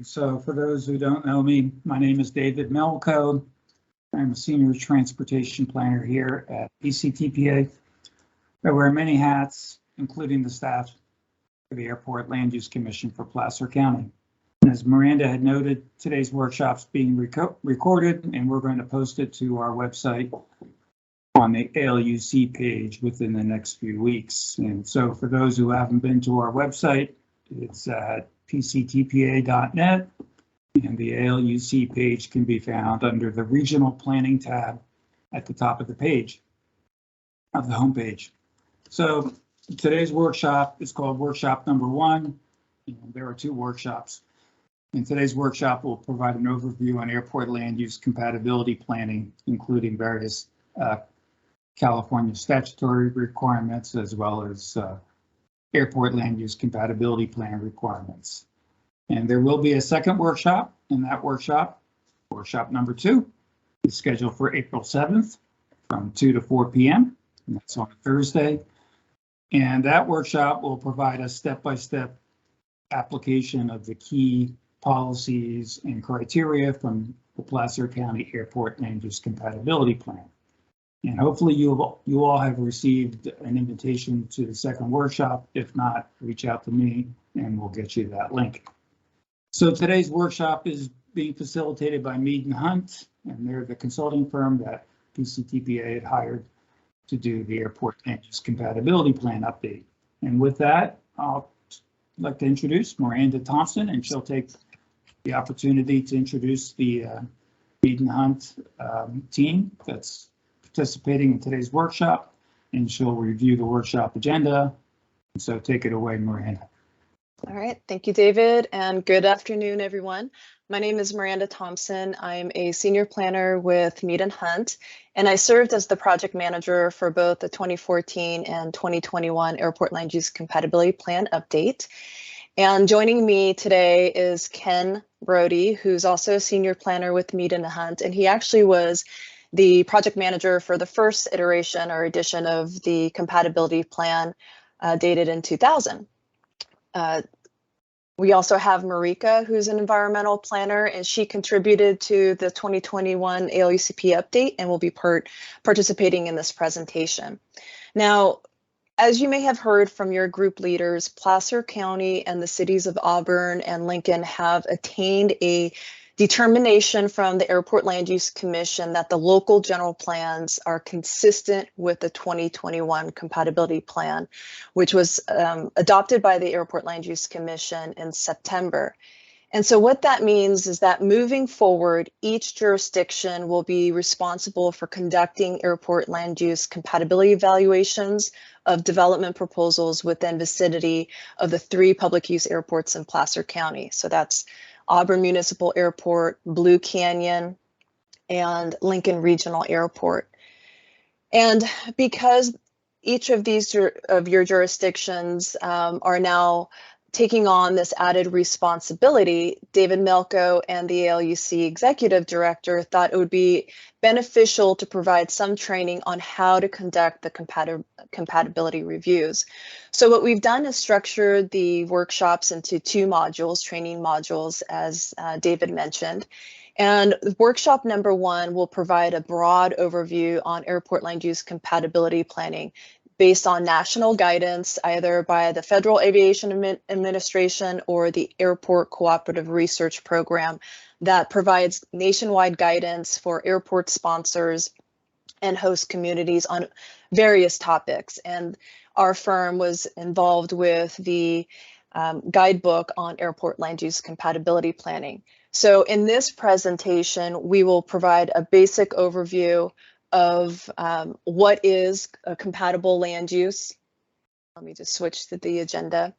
So for those who don't know me, my name is David Melko. I'm a senior transportation planner here at PCTPA. I wear many hats, including the staff for the Airport Land Use Commission for Placer County. And as Miranda had noted, today's workshop's being recorded, and we're going to post it to our website on the ALUC page within the next few weeks. And so for those who haven't been to our website, it's at pctpa.net, and the ALUC page can be found under the Regional Planning tab at the top of the page, of the homepage. So today's workshop is called Workshop Number 1. There are 2 workshops. And today's workshop will provide an overview on airport land use compatibility planning, including various California statutory requirements, as well as airport land use compatibility plan requirements. And there will be a second workshop, and that workshop number 2, is scheduled for April 7th from 2 to 4 p.m. and that's on a Thursday. And that workshop will provide a step-by-step application of the key policies and criteria from the Placer County Airport Land Use Compatibility Plan. And hopefully you all have received an invitation to the second workshop. If not, reach out to me and we'll get you that link. So today's workshop is being facilitated by Mead & Hunt, and they're the consulting firm that PCTPA had hired to do the Airport Land Use Compatibility Plan update. And with that, I'll like to introduce Miranda Thompson, and she'll take the opportunity to introduce the Mead & Hunt team that's participating in today's workshop, and she'll review the workshop agenda. So take it away, Miranda. All right, thank you, David, and good afternoon, everyone. My name is Miranda Thompson. I'm a senior planner with Mead & Hunt, and I served as the project manager for both the 2014 and 2021 Airport Land Use Compatibility Plan update. And joining me today is Ken Brody, who's also a senior planner with Mead & Hunt, and he actually was the project manager for the first iteration or edition of the compatibility plan dated in 2000. We also have Marika, who's an environmental planner, and she contributed to the 2021 ALUCP update and will be participating in this presentation. Now, as you may have heard from your group leaders, Placer County and the cities of Auburn and Lincoln have attained a determination from the Airport Land Use Commission that the local general plans are consistent with the 2021 compatibility plan, which was adopted by the Airport Land Use Commission in September. And so what that means is that moving forward, each jurisdiction will be responsible for conducting airport land use compatibility evaluations of development proposals within vicinity of the 3 public use airports in Placer County. So that's Auburn Municipal Airport, Blue Canyon, and Lincoln Regional Airport. And because each of these of your jurisdictions are now taking on this added responsibility, David Melko and the ALUC executive director thought it would be beneficial to provide some training on how to conduct the compatibility reviews. So what we've done is structured the workshops into 2 modules, training modules, as David mentioned. And workshop number 1 will provide a broad overview on airport land use compatibility planning based on national guidance, either by the Federal Aviation Administration or the Airport Cooperative Research Program that provides nationwide guidance for airport sponsors and host communities on various topics. And our firm was involved with the guidebook on airport land use compatibility planning. So in this presentation, we will provide a basic overview of what is a compatible land use. Let me just switch to the agenda.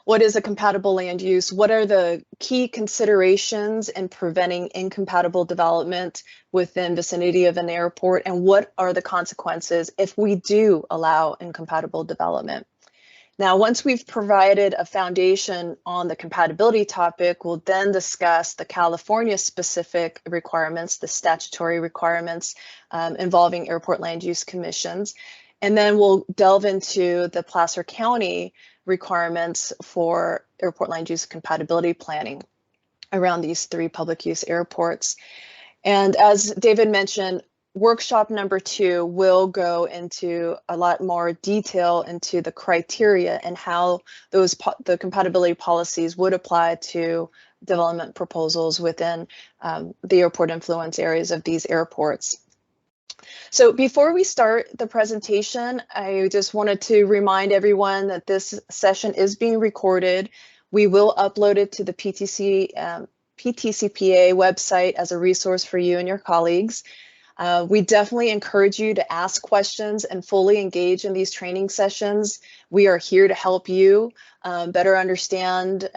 What is a compatible land use? What are the key considerations in preventing incompatible development within vicinity of an airport? And what are the consequences if we do allow incompatible development? Now, once we've provided a foundation on the compatibility topic, we'll then discuss the California specific requirements, the statutory requirements involving airport land use commissions. And then we'll delve into the Placer County requirements for airport land use compatibility planning. around these 3 public use airports. And as David mentioned, workshop number 2 will go into a lot more detail into the criteria and how the compatibility policies would apply to development proposals within the airport influence areas of these airports. So before we start the presentation, I just wanted to remind everyone that this session is being recorded. We will upload it to the PTCPA website as a resource for you and your colleagues. We definitely encourage you to ask questions and fully engage in these training sessions. We are here to help you better understand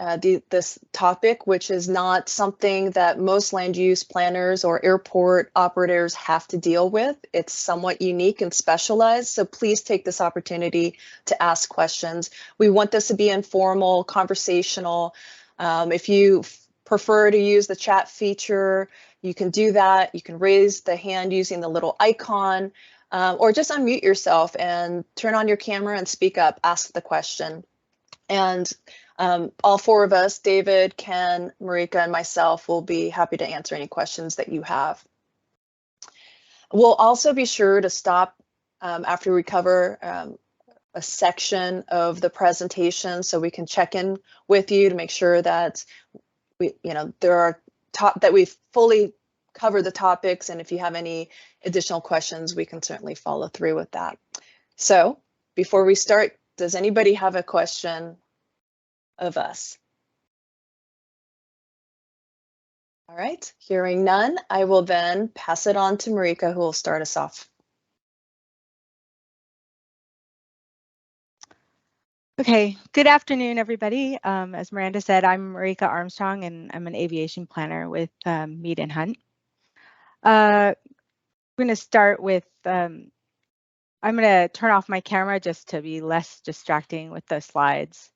this topic, which is not something that most land use planners or airport operators have to deal with. It's somewhat unique and specialized, so please take this opportunity to ask questions. We want this to be informal, conversational. If you prefer to use the chat feature, you can do that. You can raise the hand using the little icon, or just unmute yourself and turn on your camera and speak up, ask the question. And all 4 of us, David, Ken, Marika, and myself, will be happy to answer any questions that you have. We'll also be sure to stop after we cover a section of the presentation so we can check in with you to make sure that we've fully covered the topics, and if you have any additional questions, we can certainly follow through with that. So before we start, does anybody have a question of us? All right, hearing none, I will then pass it on to Marika, who will start us off. Okay, good afternoon, everybody. As Miranda said, I'm Marika Armstrong, and I'm an aviation planner with Mead & Hunt. I'm going to start with, I'm going to turn off my camera just to be less distracting with the slides.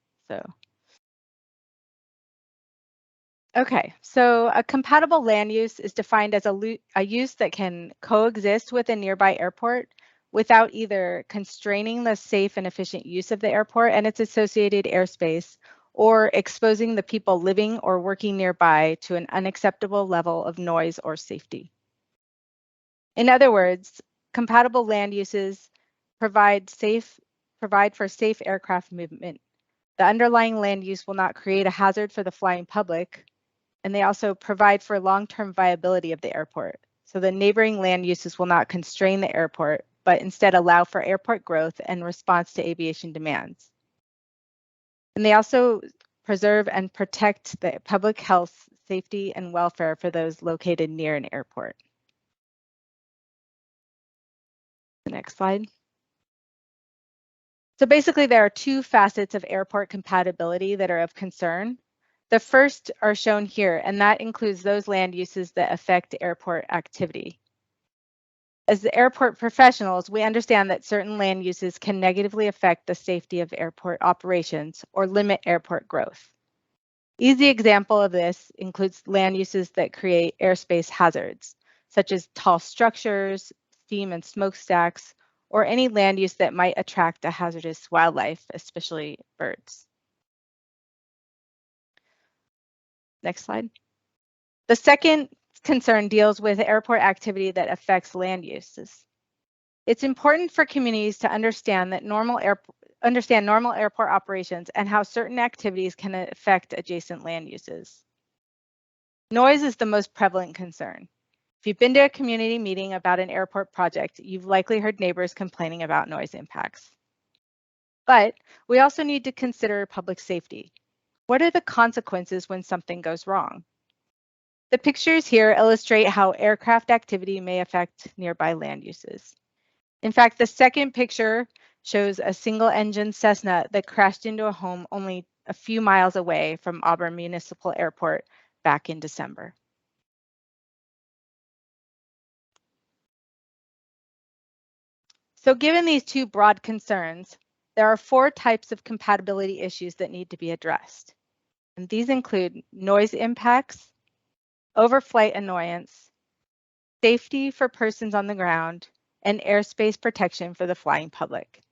Okay, so a compatible land use is defined as a use that can coexist with a nearby airport without either constraining the safe and efficient use of the airport and its associated airspace, or exposing the people living or working nearby to an unacceptable level of noise or safety. In other words, compatible land uses provide for safe aircraft movement. The underlying land use will not create a hazard for the flying public, and they also provide for long-term viability of the airport. So the neighboring land uses will not constrain the airport, but instead allow for airport growth and response to aviation demands. And they also preserve and protect the public health, safety, and welfare for those located near an airport. The next slide. So basically, there are 2 facets of airport compatibility that are of concern. The first are shown here, and that includes those land uses that affect airport activity. As the airport professionals, we understand that certain land uses can negatively affect the safety of airport operations or limit airport growth. Easy example of this includes land uses that create airspace hazards, such as tall structures, steam and smokestacks, or any land use that might attract a hazardous wildlife, especially birds. Next slide. The second concern deals with airport activity that affects land uses. It's important for communities to understand normal airport operations and how certain activities can affect adjacent land uses. Noise is the most prevalent concern. If you've been to a community meeting about an airport project, you've likely heard neighbors complaining about noise impacts. But we also need to consider public safety. What are the consequences when something goes wrong? The pictures here illustrate how aircraft activity may affect nearby land uses. In fact, the second picture shows a single-engine Cessna that crashed into a home only a few miles away from Auburn Municipal Airport back in December. So given these 2 broad concerns, there are 4 types of compatibility issues that need to be addressed. And these include noise impacts, overflight annoyance, safety for persons on the ground, and airspace protection for the flying public.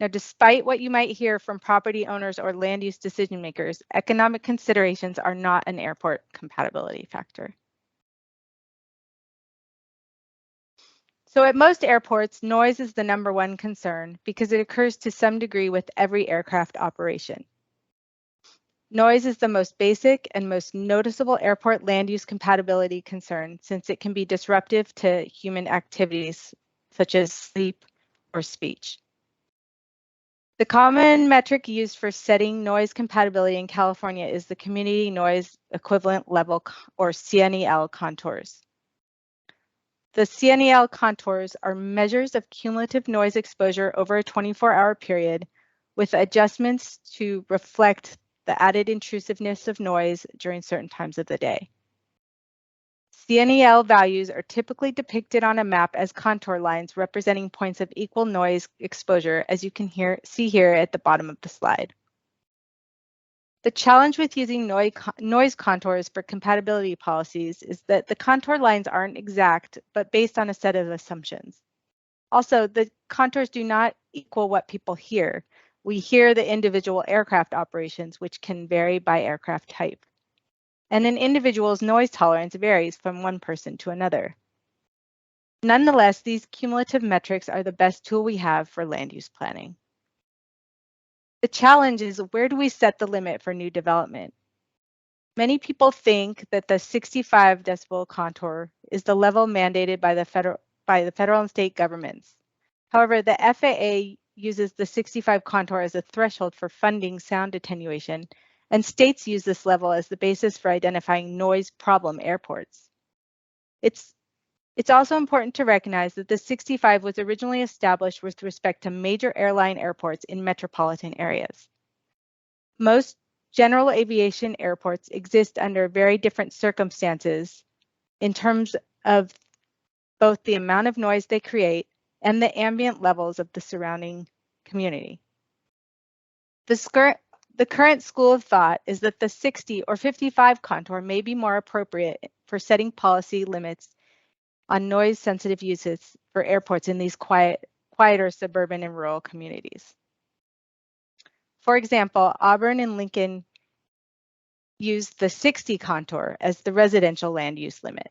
Now, despite what you might hear from property owners or land use decision makers, economic considerations are not an airport compatibility factor. So at most airports, noise is the #1 concern because it occurs to some degree with every aircraft operation. Noise is the most basic and most noticeable airport land use compatibility concern since it can be disruptive to human activities such as sleep or speech. The common metric used for setting noise compatibility in California is the Community Noise Equivalent Level, or Cnel Contours. The Cnel contours are measures of cumulative noise exposure over a 24-hour period with adjustments to reflect the added intrusiveness of noise during certain times of the day. Cnel values are typically depicted on a map as contour lines representing points of equal noise exposure, as you can see here at the bottom of the slide. The challenge with using noise contours for compatibility policies is that the contour lines aren't exact, but based on a set of assumptions. Also, the contours do not equal what people hear. We hear the individual aircraft operations, which can vary by aircraft type. And an individual's noise tolerance varies from one person to another. Nonetheless, these cumulative metrics are the best tool we have for land use planning. The challenge is, where do we set the limit for new development? Many people think that the 65 decibel contour is the level mandated by the federal and state governments. However, the FAA uses the 65 contour as a threshold for funding sound attenuation, and states use this level as the basis for identifying noise problem airports. It's also important to recognize that the 65 was originally established with respect to major airline airports in metropolitan areas. Most general aviation airports exist under very different circumstances in terms of both the amount of noise they create and the ambient levels of the surrounding community. The current school of thought is that the 60 or 55 contour may be more appropriate for setting policy limits on noise-sensitive uses for airports in these quieter suburban and rural communities. For example, Auburn and Lincoln use the 60 contour as the residential land use limit.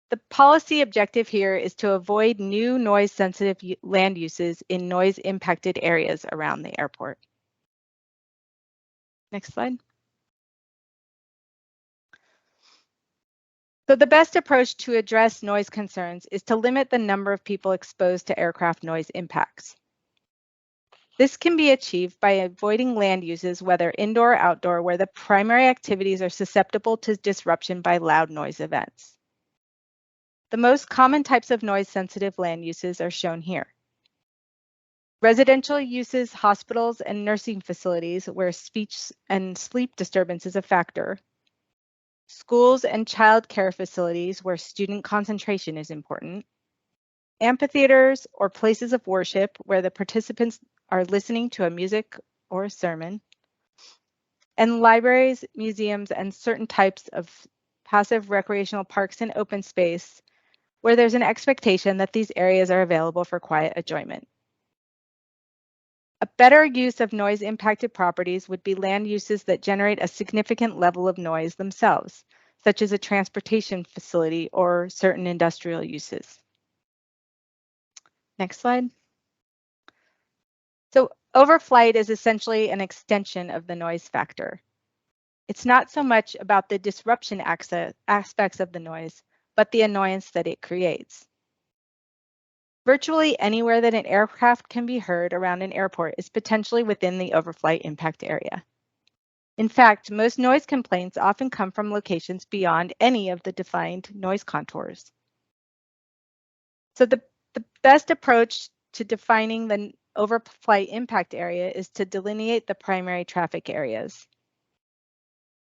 The policy objective here is to avoid new noise-sensitive land uses in noise-impacted areas around the airport. Next slide. So the best approach to address noise concerns is to limit the number of people exposed to aircraft noise impacts. This can be achieved by avoiding land uses, whether indoor or outdoor, where the primary activities are susceptible to disruption by loud noise events. The most common types of noise-sensitive land uses are shown here. Residential uses, hospitals and nursing facilities where speech and sleep disturbance is a factor. Schools and child care facilities where student concentration is important. Amphitheaters or places of worship where the participants are listening to a music or a sermon. And libraries, museums, and certain types of passive recreational parks and open space where there's an expectation that these areas are available for quiet enjoyment. A better use of noise-impacted properties would be land uses that generate a significant level of noise themselves, such as a transportation facility or certain industrial uses. Next slide. So overflight is essentially an extension of the noise factor. It's not so much about the disruption aspects of the noise, but the annoyance that it creates. Virtually anywhere that an aircraft can be heard around an airport is potentially within the overflight impact area. In fact, most noise complaints often come from locations beyond any of the defined noise contours. So the best approach to defining the overflight impact area is to delineate the primary traffic areas.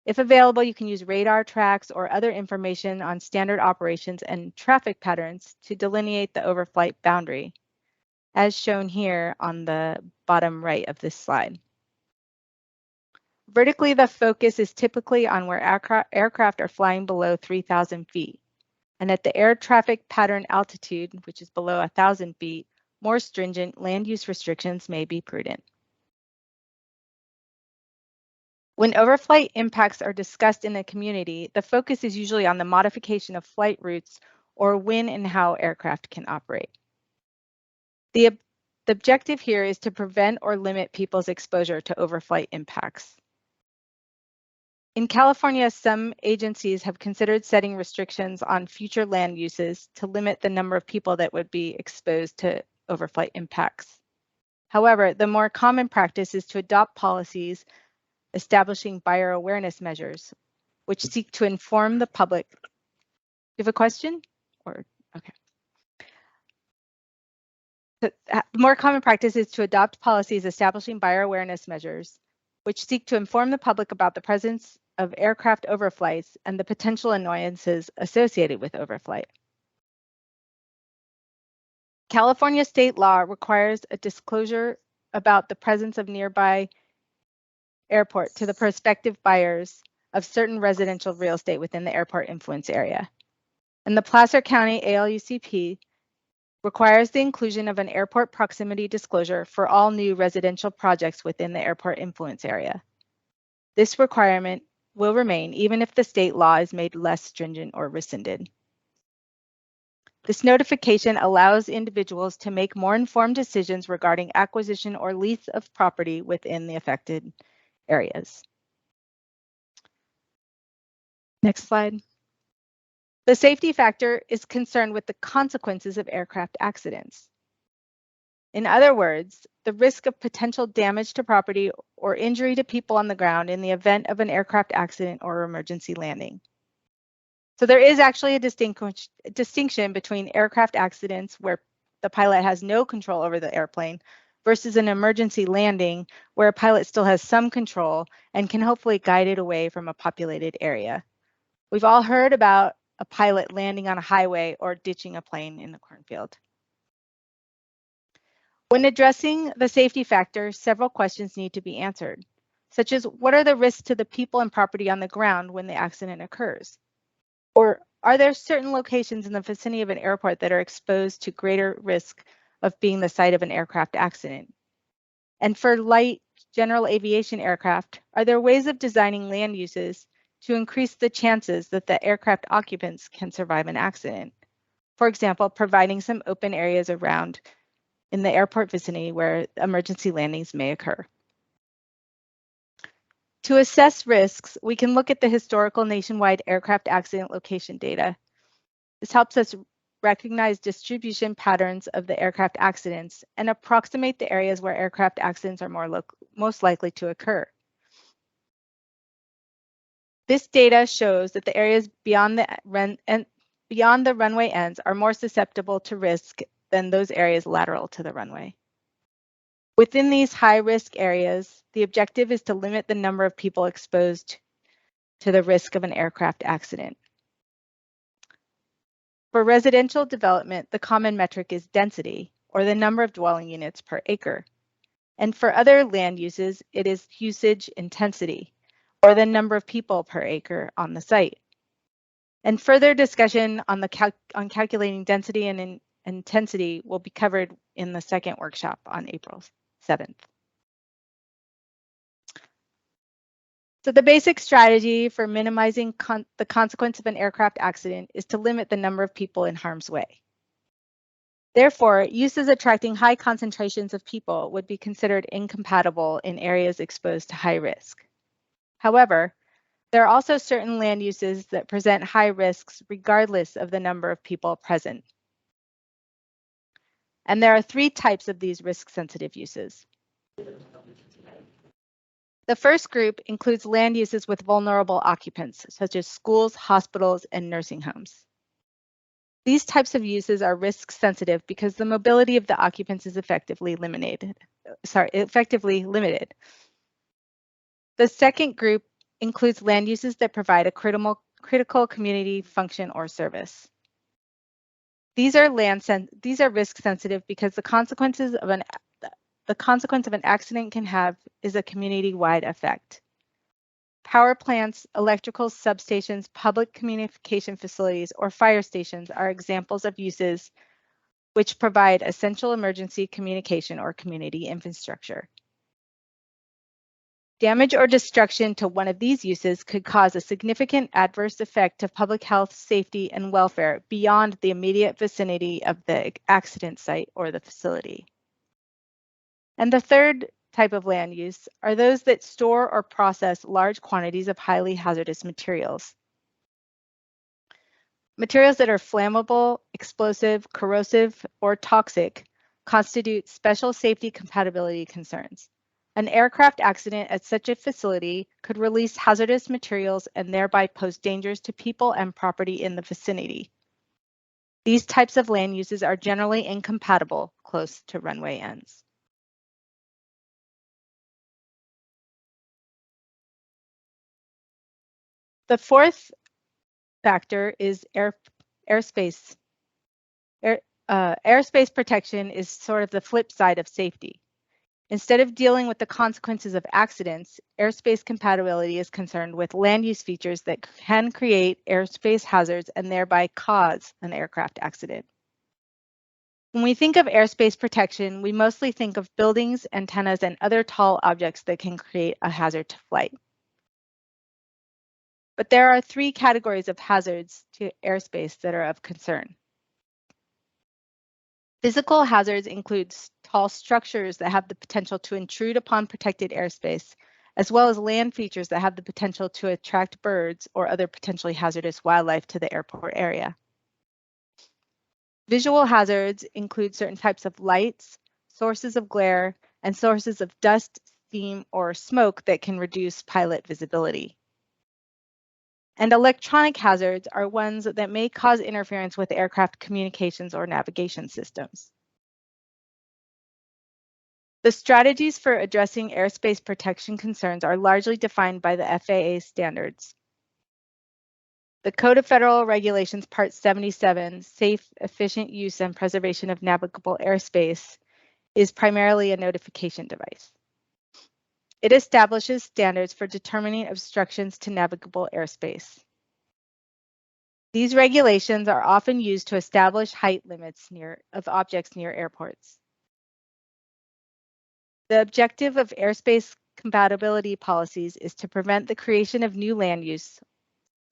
If available, you can use radar tracks or other information on standard operations and traffic patterns to delineate the overflight boundary, as shown here on the bottom right of this slide. Vertically, the focus is typically on where aircraft are flying below 3,000 feet. And at the air traffic pattern altitude, which is below 1,000 feet, more stringent land use restrictions may be prudent. When overflight impacts are discussed in the community, the focus is usually on the modification of flight routes or when and how aircraft can operate. The objective here is to prevent or limit people's exposure to overflight impacts. In California, some agencies have considered setting restrictions on future land uses to limit the number of people that would be exposed to overflight impacts. However, the more common practice is to adopt policies establishing buyer awareness measures, which seek to inform the public. Do you have a question? Or okay. The more common practice is to adopt policies establishing buyer awareness measures, which seek to inform the public about the presence of aircraft overflights and the potential annoyances associated with overflight. California state law requires a disclosure about the presence of nearby airport to the prospective buyers of certain residential real estate within the airport influence area. And the Placer County ALUCP requires the inclusion of an airport proximity disclosure for all new residential projects within the airport influence area. This requirement will remain even if the state law is made less stringent or rescinded. This notification allows individuals to make more informed decisions regarding acquisition or lease of property within the affected areas. Next slide. The safety factor is concerned with the consequences of aircraft accidents. In other words, the risk of potential damage to property or injury to people on the ground in the event of an aircraft accident or emergency landing. So there is actually a distinction between aircraft accidents where the pilot has no control over the airplane versus an emergency landing where a pilot still has some control and can hopefully guide it away from a populated area. We've all heard about a pilot landing on a highway or ditching a plane in the cornfield. When addressing the safety factor, several questions need to be answered, such as what are the risks to the people and property on the ground when the accident occurs? Or are there certain locations in the vicinity of an airport that are exposed to greater risk of being the site of an aircraft accident? And for light general aviation aircraft, are there ways of designing land uses to increase the chances that the aircraft occupants can survive an accident? For example, providing some open areas around in the airport vicinity where emergency landings may occur. To assess risks, we can look at the historical nationwide aircraft accident location data. This helps us recognize distribution patterns of the aircraft accidents and approximate the areas where aircraft accidents are most likely to occur. This data shows that the areas beyond the runway ends are more susceptible to risk than those areas lateral to the runway. Within these high-risk areas, the objective is to limit the number of people exposed to the risk of an aircraft accident. For residential development, the common metric is density, or the number of dwelling units per acre. And for other land uses, it is usage intensity, or the number of people per acre on the site. And further discussion on calculating density and intensity will be covered in the second workshop on April 7th. So the basic strategy for minimizing the consequence of an aircraft accident is to limit the number of people in harm's way. Therefore, uses attracting high concentrations of people would be considered incompatible in areas exposed to high risk. However, there are also certain land uses that present high risks regardless of the number of people present. And there are three types of these risk-sensitive uses. The first group includes land uses with vulnerable occupants, such as schools, hospitals, and nursing homes. These types of uses are risk-sensitive because the mobility of the occupants is effectively limited. The second group includes land uses that provide a critical community function or service. These are risk-sensitive because the consequence of an accident can have is a community-wide effect. Power plants, electrical substations, public communication facilities, or fire stations are examples of uses which provide essential emergency communication or community infrastructure. Damage or destruction to one of these uses could cause a significant adverse effect to public health, safety, and welfare beyond the immediate vicinity of the accident site or the facility. And the third type of land use are those that store or process large quantities of highly hazardous materials. Materials that are flammable, explosive, corrosive, or toxic constitute special safety compatibility concerns. An aircraft accident at such a facility could release hazardous materials and thereby pose dangers to people and property in the vicinity. These types of land uses are generally incompatible close to runway ends. The fourth factor is airspace. Airspace protection is sort of the flip side of safety. Instead of dealing with the consequences of accidents, airspace compatibility is concerned with land use features that can create airspace hazards and thereby cause an aircraft accident. When we think of airspace protection, we mostly think of buildings, antennas, and other tall objects that can create a hazard to flight. But there are three categories of hazards to airspace that are of concern. Physical hazards include tall structures that have the potential to intrude upon protected airspace, as well as land features that have the potential to attract birds or other potentially hazardous wildlife to the airport area. Visual hazards include certain types of lights, sources of glare, and sources of dust, steam, or smoke that can reduce pilot visibility. And electronic hazards are ones that may cause interference with aircraft communications or navigation systems. The strategies for addressing airspace protection concerns are largely defined by the FAA standards. The Code of Federal Regulations, Part 77, Safe, Efficient Use and Preservation of Navigable Airspace, is primarily a notification device. It establishes standards for determining obstructions to navigable airspace. These regulations are often used to establish height limits of objects near airports. The objective of airspace compatibility policies is to prevent the creation of new land use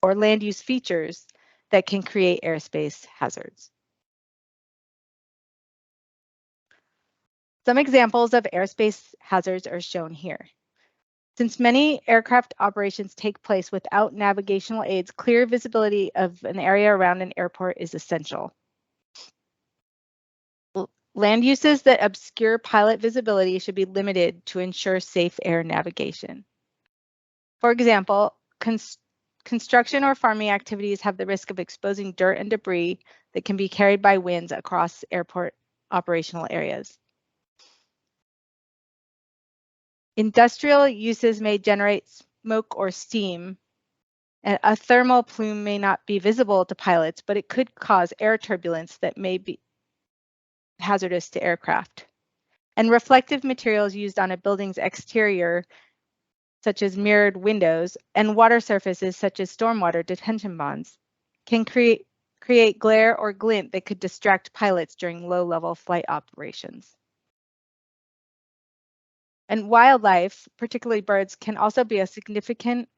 or land use features that can create airspace hazards. Some examples of airspace hazards are shown here. Since many aircraft operations take place without navigational aids, clear visibility of an area around an airport is essential. Land uses that obscure pilot visibility should be limited to ensure safe air navigation. For example, construction or farming activities have the risk of exposing dirt and debris that can be carried by winds across airport operational areas. Industrial uses may generate smoke or steam. A thermal plume may not be visible to pilots, but it could cause air turbulence that may be hazardous to aircraft. And reflective materials used on a building's exterior, such as mirrored windows, and water surfaces, such as stormwater detention ponds, can create glare or glint that could distract pilots during low-level flight operations. And wildlife, particularly birds, can also be a significant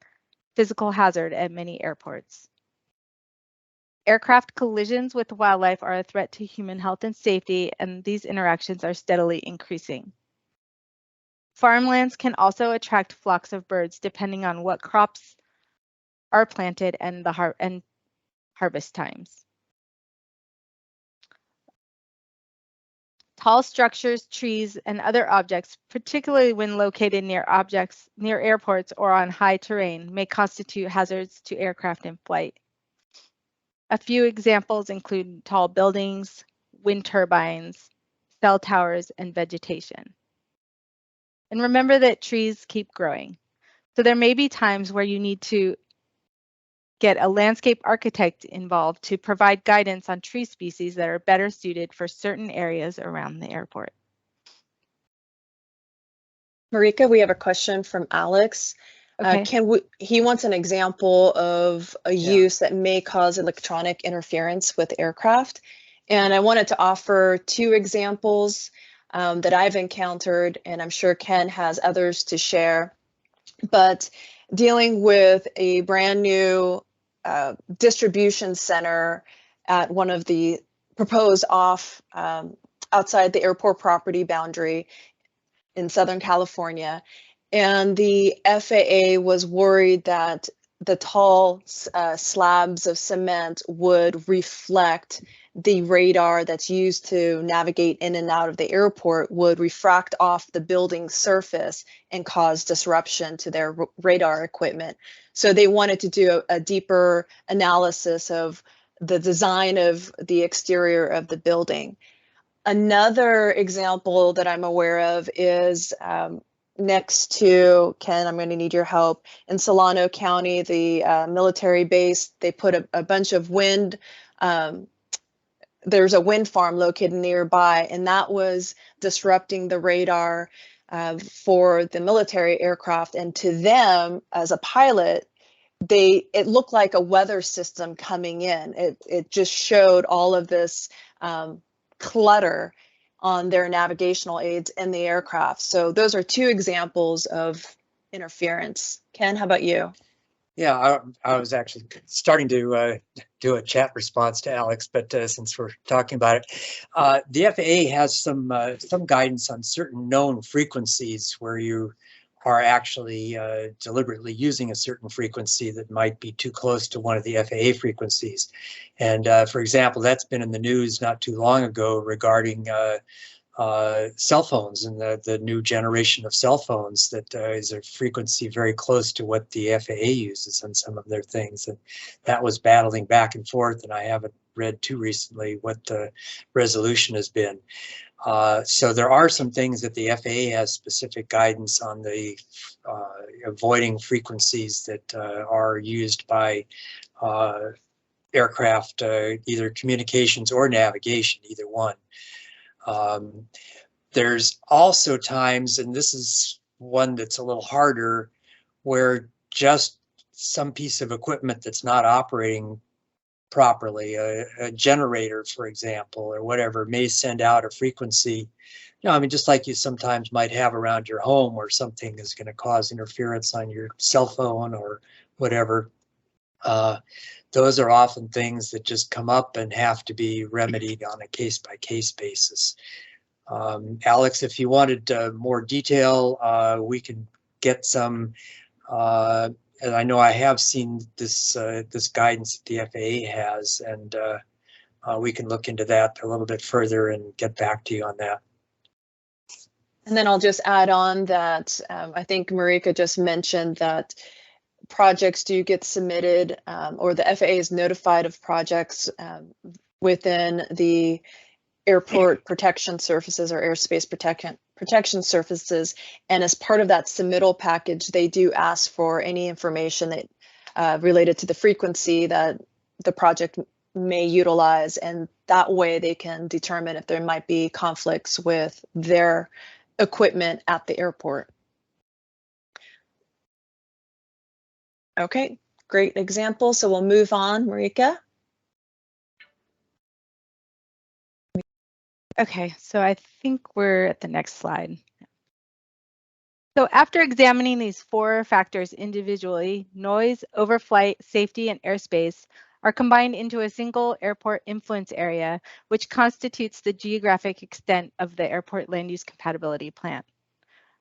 physical hazard at many airports. Aircraft collisions with wildlife are a threat to human health and safety, and these interactions are steadily increasing. Farmlands can also attract flocks of birds depending on what crops are planted and harvest times. Tall structures, trees, and other objects, particularly when located near airports or on high terrain, may constitute hazards to aircraft in flight. A few examples include tall buildings, wind turbines, cell towers, and vegetation. And remember that trees keep growing. So there may be times where you need to get a landscape architect involved to provide guidance on tree species that are better suited for certain areas around the airport. Marika, we have a question from Alex. Okay. He wants an example of a use that may cause electronic interference with aircraft. And I wanted to offer two examples that I've encountered, and I'm sure Ken has others to share. But dealing with a brand new distribution center at one of the proposed outside the airport property boundary in Southern California. And the FAA was worried that the tall slabs of cement would reflect the radar that's used to navigate in and out of the airport, would refract off the building surface and cause disruption to their radar equipment. So they wanted to do a deeper analysis of the design of the exterior of the building. Another example that I'm aware of is next to, Ken, I'm going to need your help, in Solano County, the military base, they put a bunch of wind, there's a wind farm located nearby, and that was disrupting the radar for the military aircraft. And to them, as a pilot, it looked like a weather system coming in. It just showed all of this clutter on their navigational aids in the aircraft. So those are two examples of interference. Ken, how about you? Yeah, I was actually starting to do a chat response to Alex, but since we're talking about it, the FAA has some guidance on certain known frequencies where you are actually deliberately using a certain frequency that might be too close to one of the FAA frequencies. And for example, that's been in the news not too long ago regarding cell phones and the new generation of cell phones that is a frequency very close to what the FAA uses on some of their things. And that was battling back and forth, and I haven't read too recently what the resolution has been. So there are some things that the FAA has specific guidance on the avoiding frequencies that are used by aircraft, either communications or navigation, either one. There's also times, and this is one that's a little harder, where just some piece of equipment that's not operating properly, a generator, for example, or whatever, may send out a frequency, I mean, just like you sometimes might have around your home where something is going to cause interference on your cell phone or whatever. Those are often things that just come up and have to be remedied on a case-by-case basis. Alex, if you wanted more detail, we can get some. And I know I have seen this this guidance that the FAA has, and we can look into that a little bit further and get back to you on that. And then I'll just add on that I think Marika just mentioned that projects do get submitted, or the FAA is notified of projects within the airport protection surfaces or airspace protection surfaces. And as part of that submittal package, they do ask for any information that related to the frequency that the project may utilize. And that way they can determine if there might be conflicts with their equipment at the airport. Okay, great example. So we'll move on, Marika. Okay, so I think we're at the next slide. So after examining these 4 factors individually, noise, overflight, safety, and airspace are combined into a single airport influence area, which constitutes the geographic extent of the airport land use compatibility plan.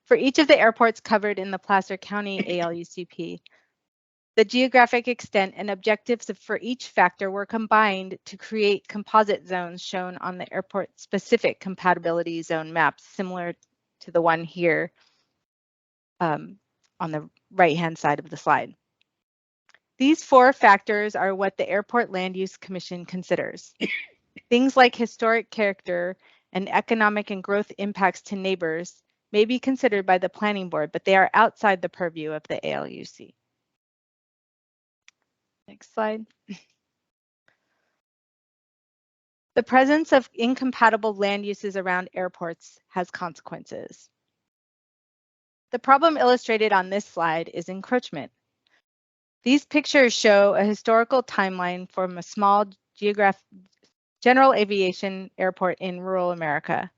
For each of the airports covered in the Placer County ALUCP, the geographic extent and objectives for each factor were combined to create composite zones shown on the airport-specific compatibility zone maps, similar to the one here on the right-hand side of the slide. These 4 factors are what the Airport Land Use Commission considers. Things like historic character and economic and growth impacts to neighbors may be considered by the Planning Board, but they are outside the purview of the ALUC. Next slide. The presence of incompatible land uses around airports has consequences. The problem illustrated on this slide is encroachment. These pictures show a historical timeline from a small general aviation airport in rural America.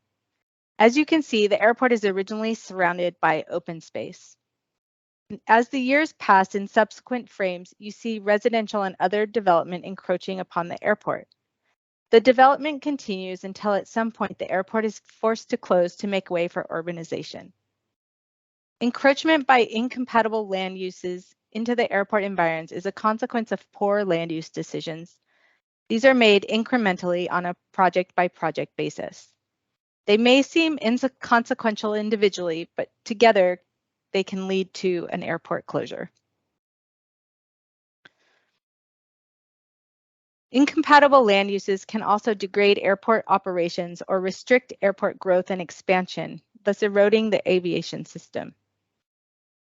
As you can see, the airport is originally surrounded by open space. As the years pass in subsequent frames, you see residential and other development encroaching upon the airport. The development continues until at some point the airport is forced to close to make way for urbanization. Encroachment by incompatible land uses into the airport environs is a consequence of poor land use decisions. These are made incrementally on a project-by-project basis. They may seem inconsequential individually, but together they can lead to an airport closure. Incompatible land uses can also degrade airport operations or restrict airport growth and expansion, thus eroding the aviation system.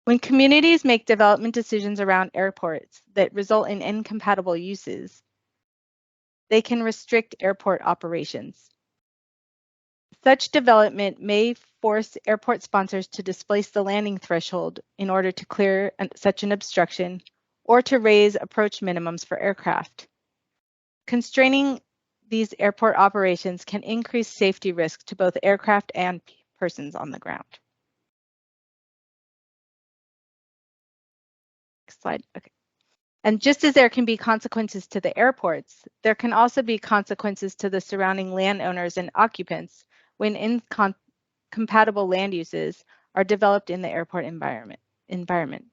When communities make development decisions around airports that result in incompatible uses, they can restrict airport operations. Such development may force airport sponsors to displace the landing threshold in order to clear such an obstruction or to raise approach minimums for aircraft. Constraining these airport operations can increase safety risk to both aircraft and persons on the ground. Next slide. Okay. And just as there can be consequences to the airports, there can also be consequences to the surrounding landowners and occupants when incompatible land uses are developed in the airport environment.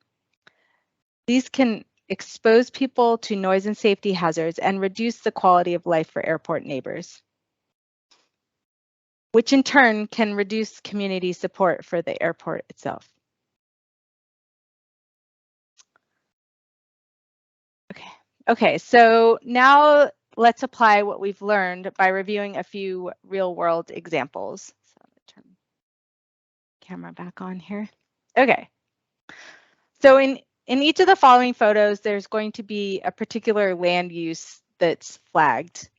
These can expose people to noise and safety hazards and reduce the quality of life for airport neighbors, which in turn can reduce community support for the airport itself. Okay, so now let's apply what we've learned by reviewing a few real-world examples. So I'm gonna turn the camera back on here. Okay, so in each of the following photos, there's going to be a particular land use that's flagged.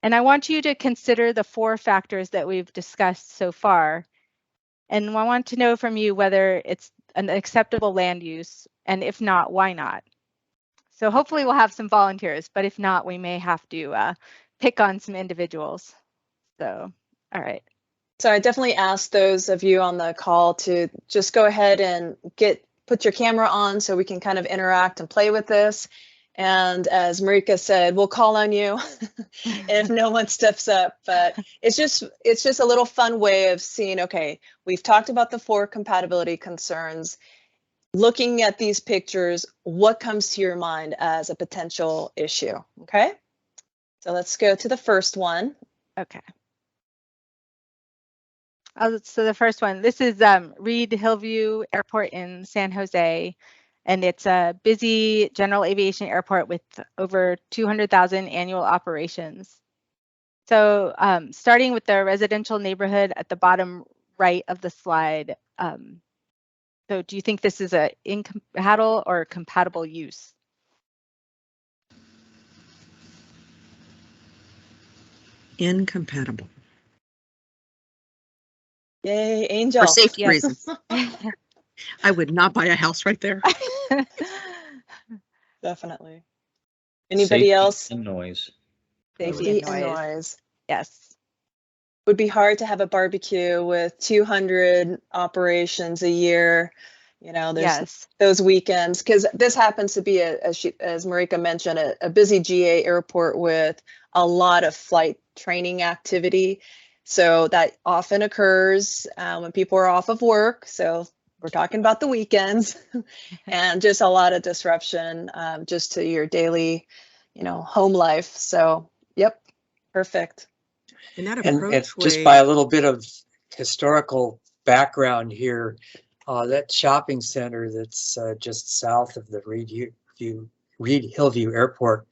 And I want you to consider the 4 factors that we've discussed so far. And I want to know from you whether it's an acceptable land use, and if not, why not? So hopefully we'll have some volunteers, but if not, we may have to pick on some individuals. So, all right. So I definitely ask those of you on the call to just go ahead and put your camera on so we can kind of interact and play with this. And as Marika said, we'll call on you if no one steps up. But it's just a little fun way of seeing, okay, we've talked about the 4 compatibility concerns. Looking at these pictures, what comes to your mind as a potential issue? Okay, so let's go to the first one. Okay. So the first one, this is Reed Hillview Airport in San Jose, and it's a busy general aviation airport with over 200,000 annual operations. So starting with the residential neighborhood at the bottom right of the slide, so do you think this is a incompatible or compatible use? Incompatible. Yay, Angel. For safety Yes. reasons. I would not buy a house right there. Definitely. Anybody Safety else? and noise. Safety and noise. Yes. Would be hard to have a barbecue with 200 operations a year. You know, there's those weekends, because this happens to be, as Marika mentioned, a busy GA airport with a lot of flight training activity. So that often occurs when people are off of work. So we're talking about the weekends and just a lot of disruption just to your daily, home life. So, yep, perfect. And that And approach just by a little bit of historical background here, that shopping center that's just south of the Reed Hillview Airport,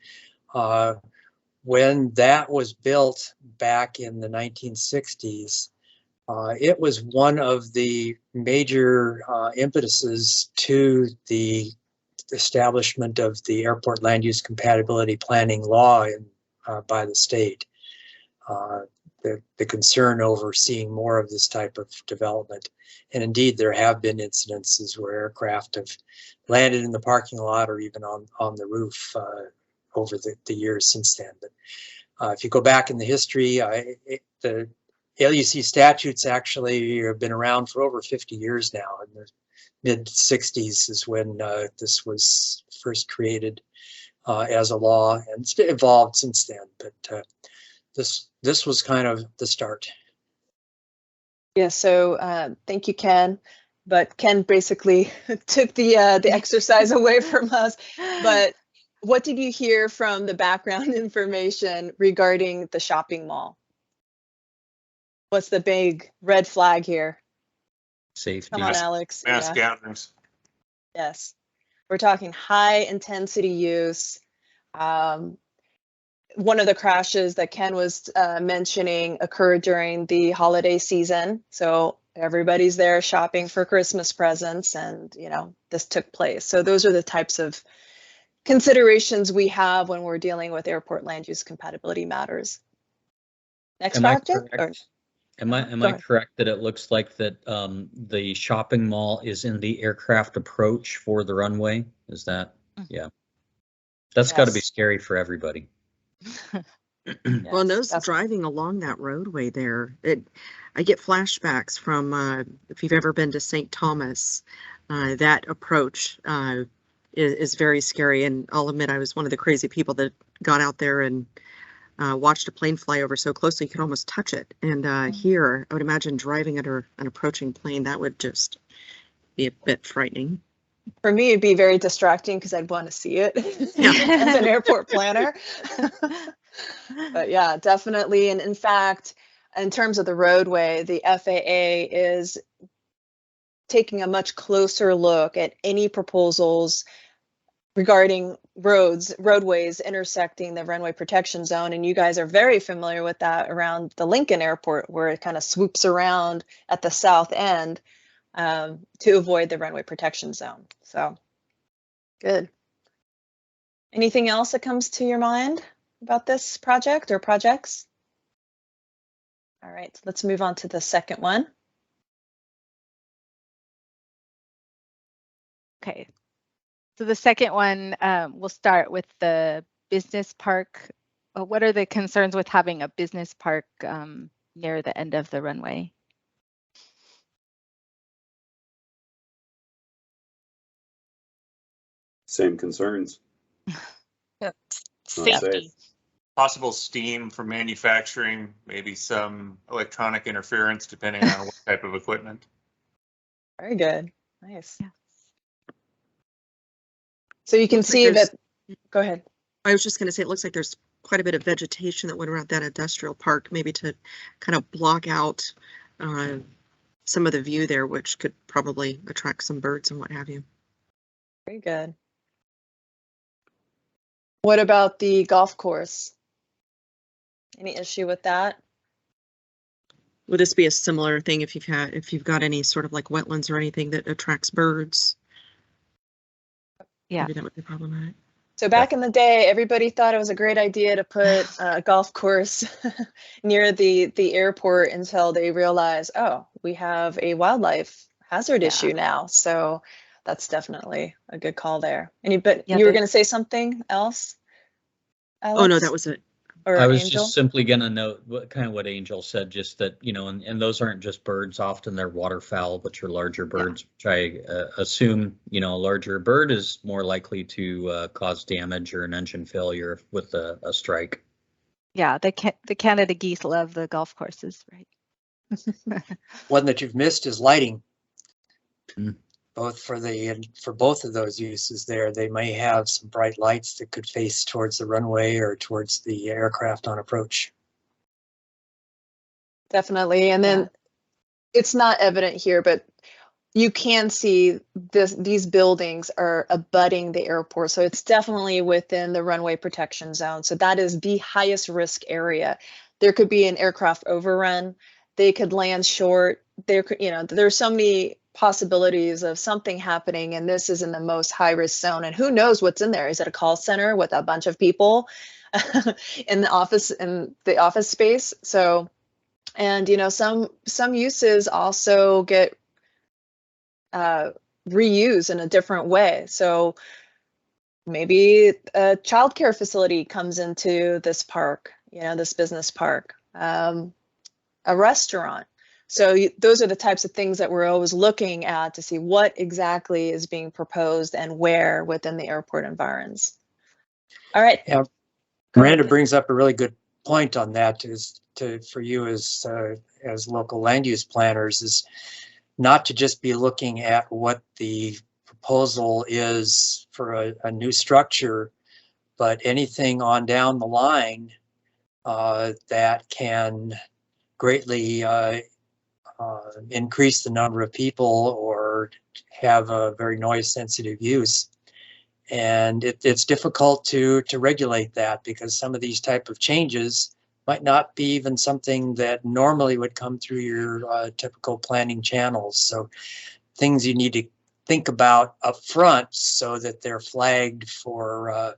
when that was built back in the 1960s, it was one of the major impetuses to the establishment of the airport land use compatibility planning law by the state. The concern over seeing more of this type of development. And indeed, there have been incidences where aircraft have landed in the parking lot or even on the roof over the years since then. But If you go back in the history, the ALUC statutes actually have been around for over 50 years now. In the mid-60s is when this was first created as a law, and it's evolved since then. But this was kind of the start. Yeah, so thank you, Ken. But Ken basically took the exercise away from us. But what did you hear from the background information regarding the shopping mall? What's the big red flag here? Safety. Come on, Alex. Mass Yeah. gatherings. Yes, we're talking high intensity use. One of the crashes that Ken was mentioning occurred during the holiday season. So everybody's there shopping for Christmas presents, and this took place. So those are the types of considerations we have when we're dealing with airport land use compatibility matters. Next project? Am I correct that it looks like that the shopping mall is in the aircraft approach for the runway? Is that, yeah. That's got to be scary for everybody. Well, and those driving along that roadway there, I get flashbacks from if you've ever been to St. Thomas, that approach is very scary. And I'll admit I was one of the crazy people that got out there and watched a plane fly over so closely you could almost touch it. And here, I would imagine driving under an approaching plane, that would just be a bit frightening. For me, it'd be very distracting because I'd want to see it as an airport planner. But yeah, definitely. And in fact, in terms of the roadway, the FAA is taking a much closer look at any proposals regarding roadways intersecting the runway protection zone. And you guys are very familiar with that around the Lincoln Airport, where it kind of swoops around at the south end to avoid the runway protection zone. So good. Anything else that comes to your mind about this project or projects? All right, let's move on to the second one. Okay, so the second one, we'll start with the business park. What are the concerns with having a business park near the end of the runway? Same concerns. Safety. Possible steam from manufacturing, maybe some electronic interference, depending on what type of equipment. Very good. Nice. Yeah. So you can see that. Go ahead. I was just going to say, it looks like there's quite a bit of vegetation that went around that industrial park, maybe to kind of block out some of the view there, which could probably attract some birds and what have you. Very good. What about the golf course? Any issue with that? Would this be a similar thing if you've got any sort of like wetlands or anything that attracts birds? Yeah. Maybe that would be problematic. So back in the day, everybody thought it was a great idea to put a golf course near the airport until they realized, oh, we have a wildlife hazard issue now. So that's definitely a good call there. But you were going to say something else, Alex? Oh, no, that was it. Or I was Angel? just simply going to note what Angel said, just that, and those aren't just birds. Often they're waterfowl, which are larger birds, which I assume, a larger bird is more likely to cause damage or an engine failure with a strike. Yeah, the Canada geese love the golf courses, right? One that you've missed is lighting. Both for both of those uses there, they may have some bright lights that could face towards the runway or towards the aircraft on approach. Definitely. And then it's not evident here, but you can see these buildings are abutting the airport. So it's definitely within the runway protection zone. So that is the highest risk area. There could be an aircraft overrun. They could land short. There's so many possibilities of something happening, and this is in the most high risk zone. And who knows what's in there? Is it a call center with a bunch of people in the office space? So, and some uses also get reused in a different way. So maybe a childcare facility comes into this park. this business park, a restaurant. So those are the types of things that we're always looking at to see what exactly is being proposed and where within the airport environs. All right. Yeah. Miranda brings up a really good point on that for you as local land use planners, is not to just be looking at what the proposal is for a new structure, but anything on down the line that can greatly increase the number of people or have a very noise sensitive use. And it's difficult to regulate that, because some of these type of changes might not be even something that normally would come through your typical planning channels. So things you need to think about up front so that they're flagged for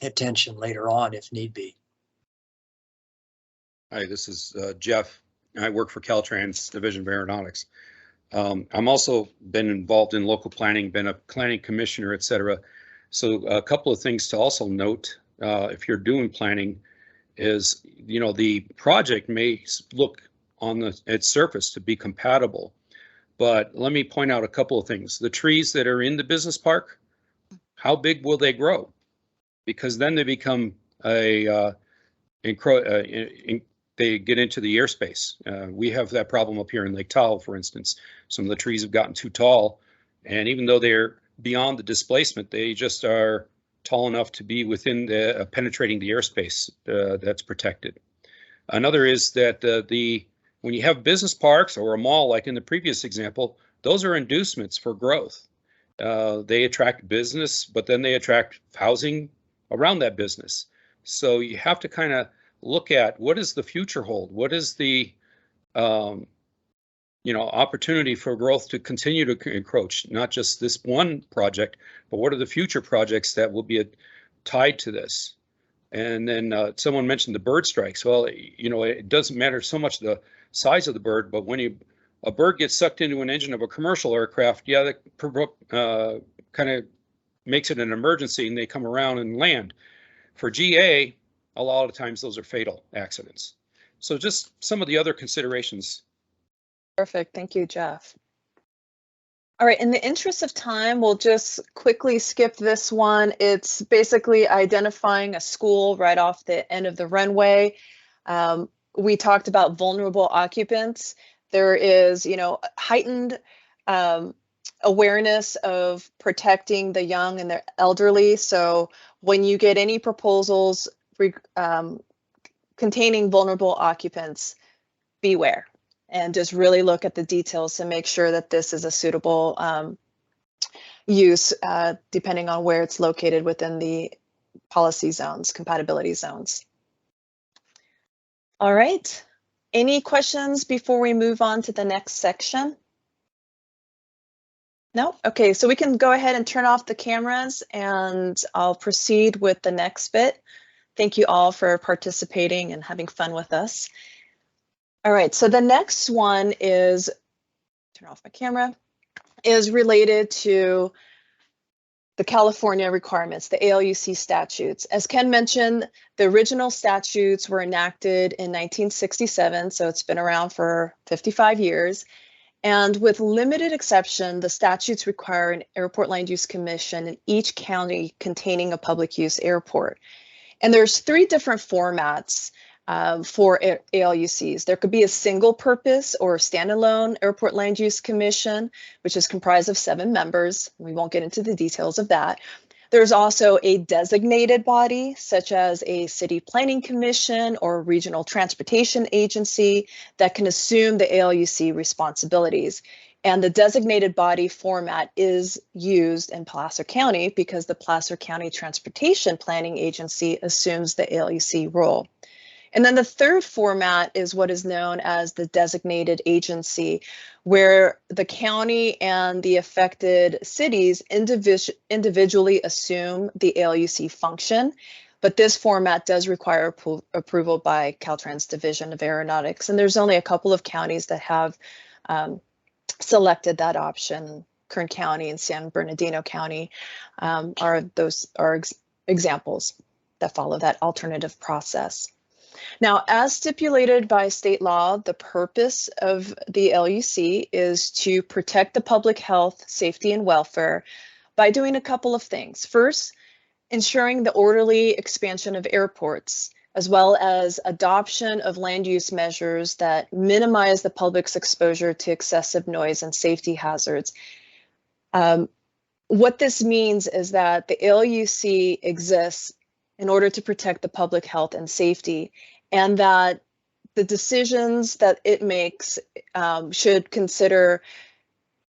attention later on if need be. Hi, this is Jeff. I work for Caltrans Division of Aeronautics. I'm also been involved in local planning, been a planning commissioner, et cetera. So a couple of things to also note if you're doing planning is, the project may look on its surface to be compatible, but let me point out a couple of things. The trees that are in the business park, how big will they grow? Because then they become they get into the airspace. We have that problem up here in Lake Tahoe, for instance. Some of the trees have gotten too tall, and even though they're beyond the displacement, they just are tall enough to be within the penetrating the airspace that's protected. Another is that when you have business parks or a mall, like in the previous example, those are inducements for growth. They attract business, but then they attract housing around that business. So you have to kind of look at what does the future hold? What is the opportunity for growth to continue to encroach, not just this one project, but what are the future projects that will be tied to this? And then someone mentioned the bird strikes. Well, it doesn't matter so much the size of the bird, but when a bird gets sucked into an engine of a commercial aircraft, yeah, that kind of makes it an emergency and they come around and land. For GA, a lot of times those are fatal accidents. So just some of the other considerations. Perfect. Thank you, Jeff. All right, in the interest of time, we'll just quickly skip this one. It's basically identifying a school right off the end of the runway. We talked about vulnerable occupants. There is, heightened awareness of protecting the young and the elderly. So when you get any proposals containing vulnerable occupants, beware. And just really look at the details to make sure that this is a suitable use, depending on where it's located within the policy zones, compatibility zones. All right. Any questions before we move on to the next section? No? Okay, so we can go ahead and turn off the cameras and I'll proceed with the next bit. Thank you all for participating and having fun with us. All right, so the next one is, turn off my camera, is related to the California requirements, the ALUC statutes. As Ken mentioned, the original statutes were enacted in 1967, so it's been around for 55 years. And with limited exception, the statutes require an airport land use commission in each county containing a public use airport. And there's 3 different formats for ALUCs. There could be a single purpose or standalone airport land use commission, which is comprised of 7 members. We won't get into the details of that. There's also a designated body, such as a city planning commission or regional transportation agency that can assume the ALUC responsibilities. And the designated body format is used in Placer County because the Placer County Transportation Planning Agency assumes the ALUC role. And then the third format is what is known as the designated agency, where the county and the affected cities individually assume the ALUC function. But this format does require approval by Caltrans Division of Aeronautics. And there's only a couple of counties that have selected that option. Kern County and San Bernardino County are examples that follow that alternative process. Now, as stipulated by state law, the purpose of the LUC is to protect the public health, safety, and welfare by doing a couple of things. First, ensuring the orderly expansion of airports, as well as adoption of land use measures that minimize the public's exposure to excessive noise and safety hazards. What this means is that the LUC exists in order to protect the public health and safety, and that the decisions that it makes should consider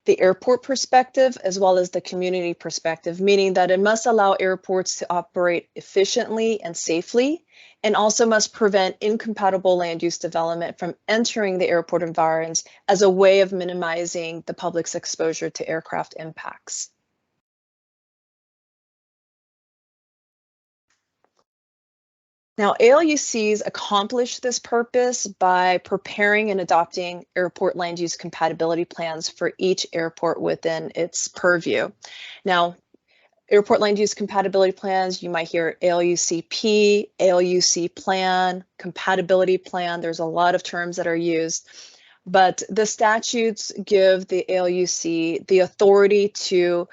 the airport perspective as well as the community perspective, meaning that it must allow airports to operate efficiently and safely, and also must prevent incompatible land use development from entering the airport environs as a way of minimizing the public's exposure to aircraft impacts. Now, ALUCs accomplish this purpose by preparing and adopting airport land use compatibility plans for each airport within its purview. Now, airport land use compatibility plans, you might hear ALUCP, ALUC plan, compatibility plan. There's a lot of terms that are used, but the statutes give the ALUC the authority to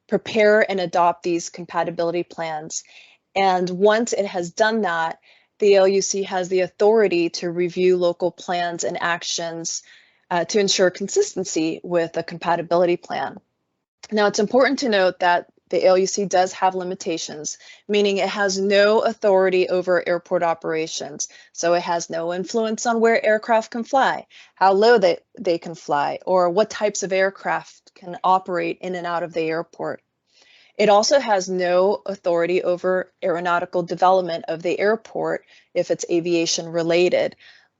prepare and adopt these compatibility plans. And once it has done that, the LUC has the authority to review local plans and actions to ensure consistency with a compatibility plan. Now, it's important to note that the LUC does have limitations, meaning it has no authority over airport operations. So it has no influence on where aircraft can fly, how low they can fly, or what types of aircraft can operate in and out of the airport. It also has no authority over aeronautical development of the airport if it's aviation related.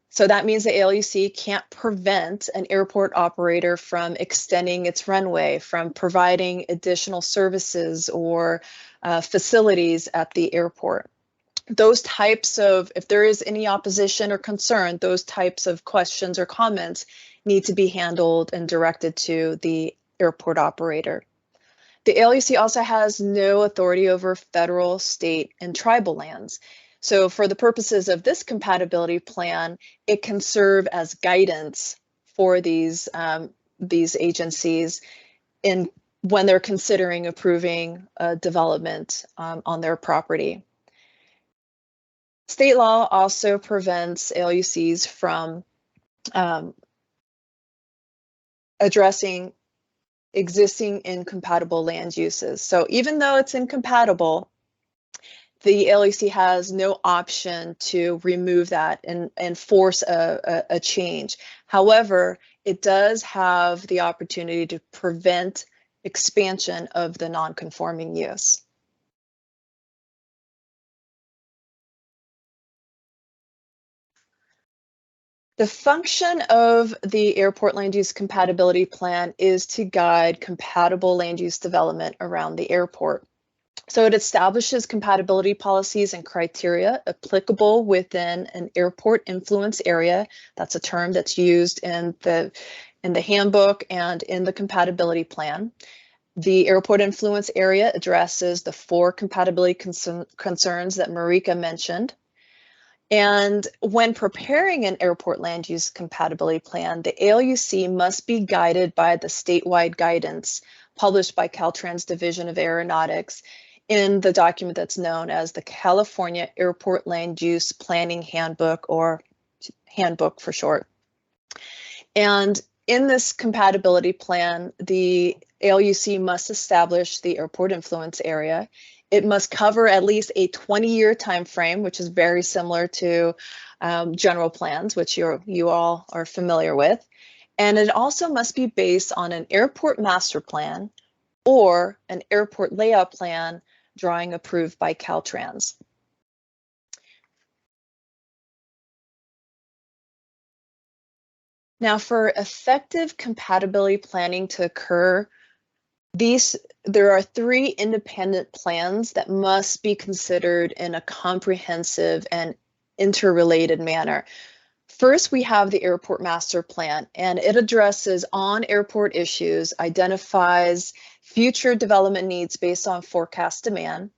So that means the ALUC can't prevent an airport operator from extending its runway, from providing additional services or facilities at the airport. Those types of, if there is any opposition or concern, those types of questions or comments need to be handled and directed to the airport operator. The ALUC also has no authority over federal, state, and tribal lands. So for the purposes of this compatibility plan, it can serve as guidance for these agencies when they're considering approving development on their property. State law also prevents ALUCs from addressing existing incompatible land uses. So even though it's incompatible, the LUC has no option to remove that and force a change. However, it does have the opportunity to prevent expansion of the non-conforming use. The function of the Airport Land Use Compatibility Plan is to guide compatible land use development around the airport. So it establishes compatibility policies and criteria applicable within an airport influence area. That's a term that's used in the handbook and in the compatibility plan. The airport influence area addresses the 4 compatibility concerns that Marika mentioned. And when preparing an airport land use compatibility plan, the ALUC must be guided by the statewide guidance published by Caltrans Division of Aeronautics in the document that's known as the California Airport Land Use Planning Handbook, or handbook for short. And in this compatibility plan, the ALUC must establish the airport influence area. It must cover at least a 20-year time frame, which is very similar to general plans, which you all are familiar with. And it also must be based on an airport master plan or an airport layout plan drawing approved by Caltrans. Now, for effective compatibility planning to occur, there are 3 independent plans that must be considered in a comprehensive and interrelated manner. First, we have the Airport Master Plan, and it addresses on-airport issues, identifies future development needs based on forecast demand,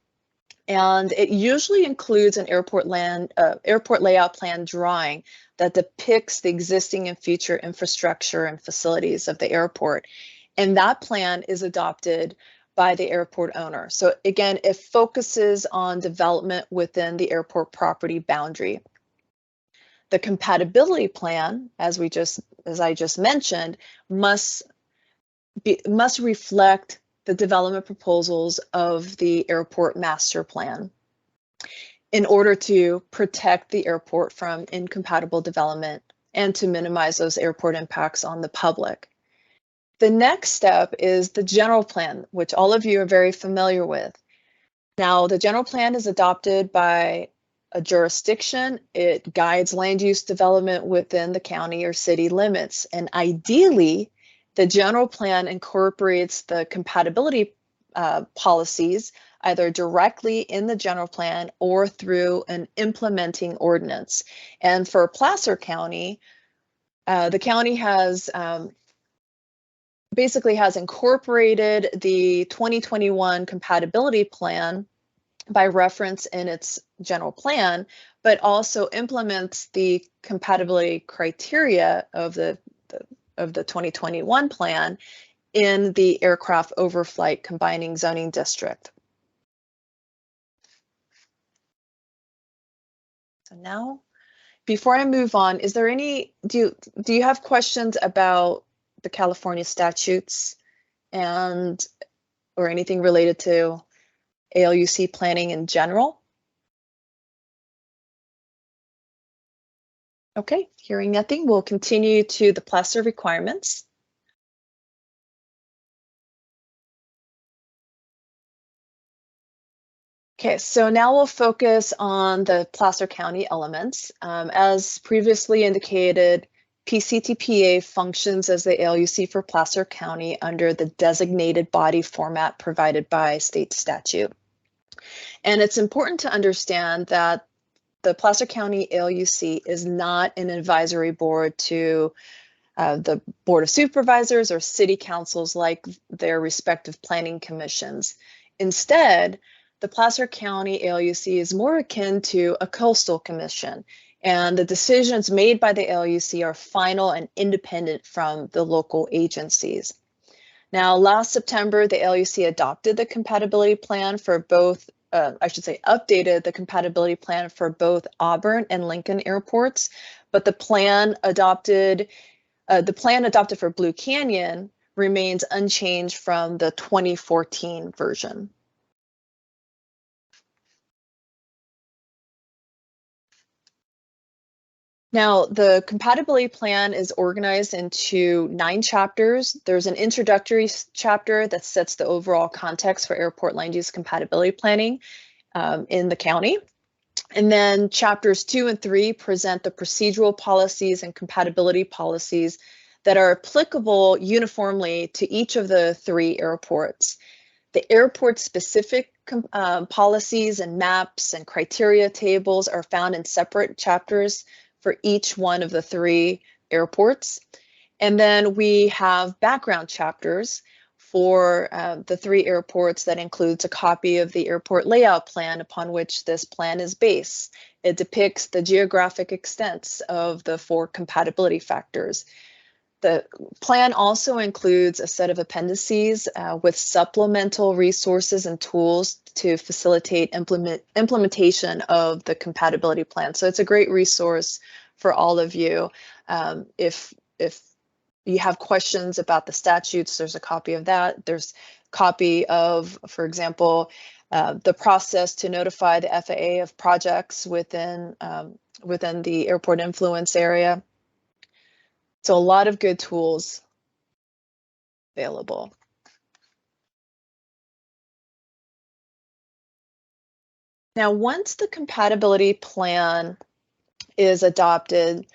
And it usually includes an airport layout plan drawing that depicts the existing and future infrastructure and facilities of the airport. And that plan is adopted by the airport owner. So again, it focuses on development within the airport property boundary. The compatibility plan, as I just mentioned, must reflect the development proposals of the airport master plan in order to protect the airport from incompatible development and to minimize those airport impacts on the public. The next step is the general plan, which all of you are very familiar with. Now, the general plan is adopted by a jurisdiction. It guides land use development within the county or city limits. And ideally, the general plan incorporates the compatibility policies either directly in the general plan or through an implementing ordinance. And for Placer County, the county has basically has incorporated the 2021 compatibility plan by reference in its general plan, but also implements the compatibility criteria of the 2021 plan in the aircraft overflight combining zoning district. So now, before I move on, is there any, do you have questions about the California statutes and or anything related to ALUC planning in general? Okay, hearing nothing, we'll continue to the Placer requirements. Okay, so now we'll focus on the Placer County elements. As previously indicated, PCTPA functions as the ALUC for Placer County under the designated body format provided by state statute. And it's important to understand that the Placer County ALUC is not an advisory board to the Board of Supervisors or city councils like their respective planning commissions. Instead, the Placer County ALUC is more akin to a coastal commission, and the decisions made by the ALUC are final and independent from the local agencies. Now, last September, the ALUC adopted the compatibility plan for both, updated the compatibility plan for both Auburn and Lincoln airports, but the plan adopted for Blue Canyon remains unchanged from the 2014 version. Now, the compatibility plan is organized into 9 chapters. There's an introductory chapter that sets the overall context for airport land use compatibility planning in the county. And then chapters 2 and 3 present the procedural policies and compatibility policies that are applicable uniformly to each of the 3 airports. The airport-specific policies and maps and criteria tables are found in separate chapters for each one of the 3 airports. And then we have background chapters for the 3 airports that includes a copy of the airport layout plan upon which this plan is based. It depicts the geographic extents of the 4 compatibility factors. The plan also includes a set of appendices with supplemental resources and tools to facilitate implementation of the compatibility plan. So it's a great resource for all of you. If you have questions about the statutes, there's a copy of that. There's a copy of, for example, the process to notify the FAA of projects within the airport influence area. So a lot of good tools available. Now, once the compatibility plan is adopted,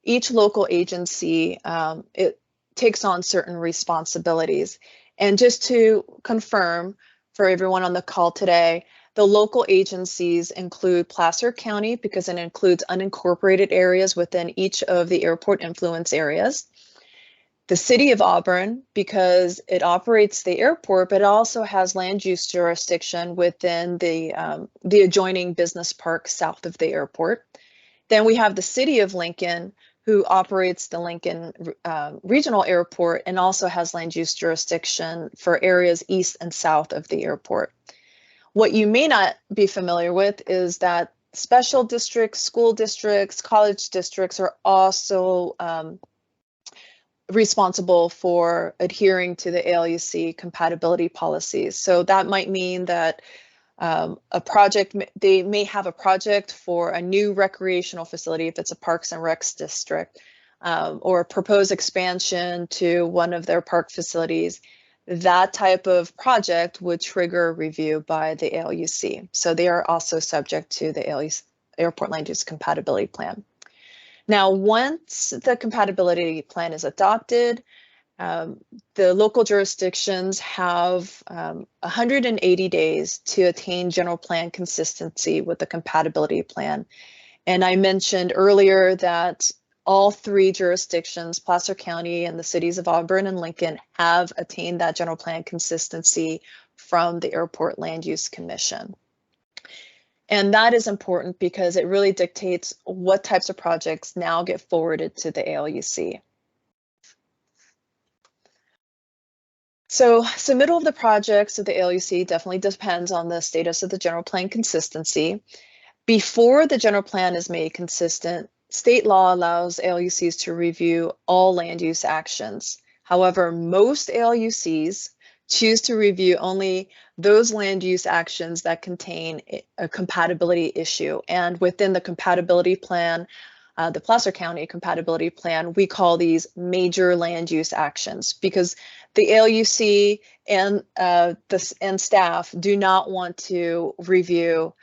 each local agency, it takes on certain responsibilities. And just to confirm for everyone on the call today, the local agencies include Placer County because it includes unincorporated areas within each of the airport influence areas. The City of Auburn, because it operates the airport, but it also has land use jurisdiction within the adjoining business park south of the airport. Then we have the City of Lincoln, who operates the Lincoln Regional Airport and also has land use jurisdiction for areas east and south of the airport. What you may not be familiar with is that special districts, school districts, college districts are also responsible for adhering to the ALUC compatibility policies. So that might mean that a project, they may have a project for a new recreational facility if it's a Parks and Recs district, or a proposed expansion to one of their park facilities. That type of project would trigger review by the ALUC. So they are also subject to the ALUC Airport Land Use Compatibility Plan. Now, once the compatibility plan is adopted, the local jurisdictions have 180 days to attain general plan consistency with the compatibility plan. And I mentioned earlier that all three jurisdictions, Placer County and the cities of Auburn and Lincoln, have attained that general plan consistency from the Airport Land Use Commission. And that is important because it really dictates what types of projects now get forwarded to the ALUC. So submittal of the projects to the ALUC definitely depends on the status of the general plan consistency. Before the general plan is made consistent, state law allows ALUCs to review all land use actions. However, most ALUCs choose to review only those land use actions that contain a compatibility issue. And within the compatibility plan, the Placer County compatibility plan, we call these major land use actions because the ALUC and staff do not want to review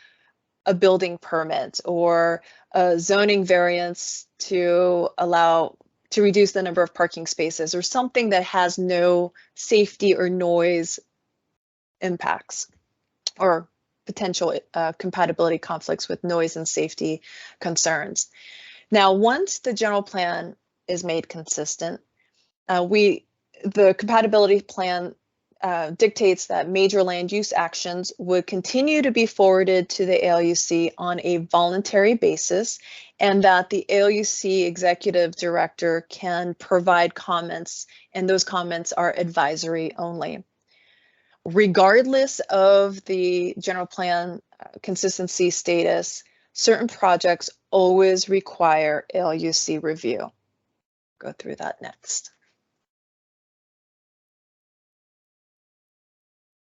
a building permit or a zoning variance to reduce the number of parking spaces or something that has no safety or noise impacts or potential compatibility conflicts with noise and safety concerns. Now, once the general plan is made consistent, the compatibility plan dictates that major land use actions would continue to be forwarded to the ALUC on a voluntary basis, and that the ALUC executive director can provide comments, and those comments are advisory only. Regardless of the general plan consistency status, certain projects always require ALUC review. Go through that next.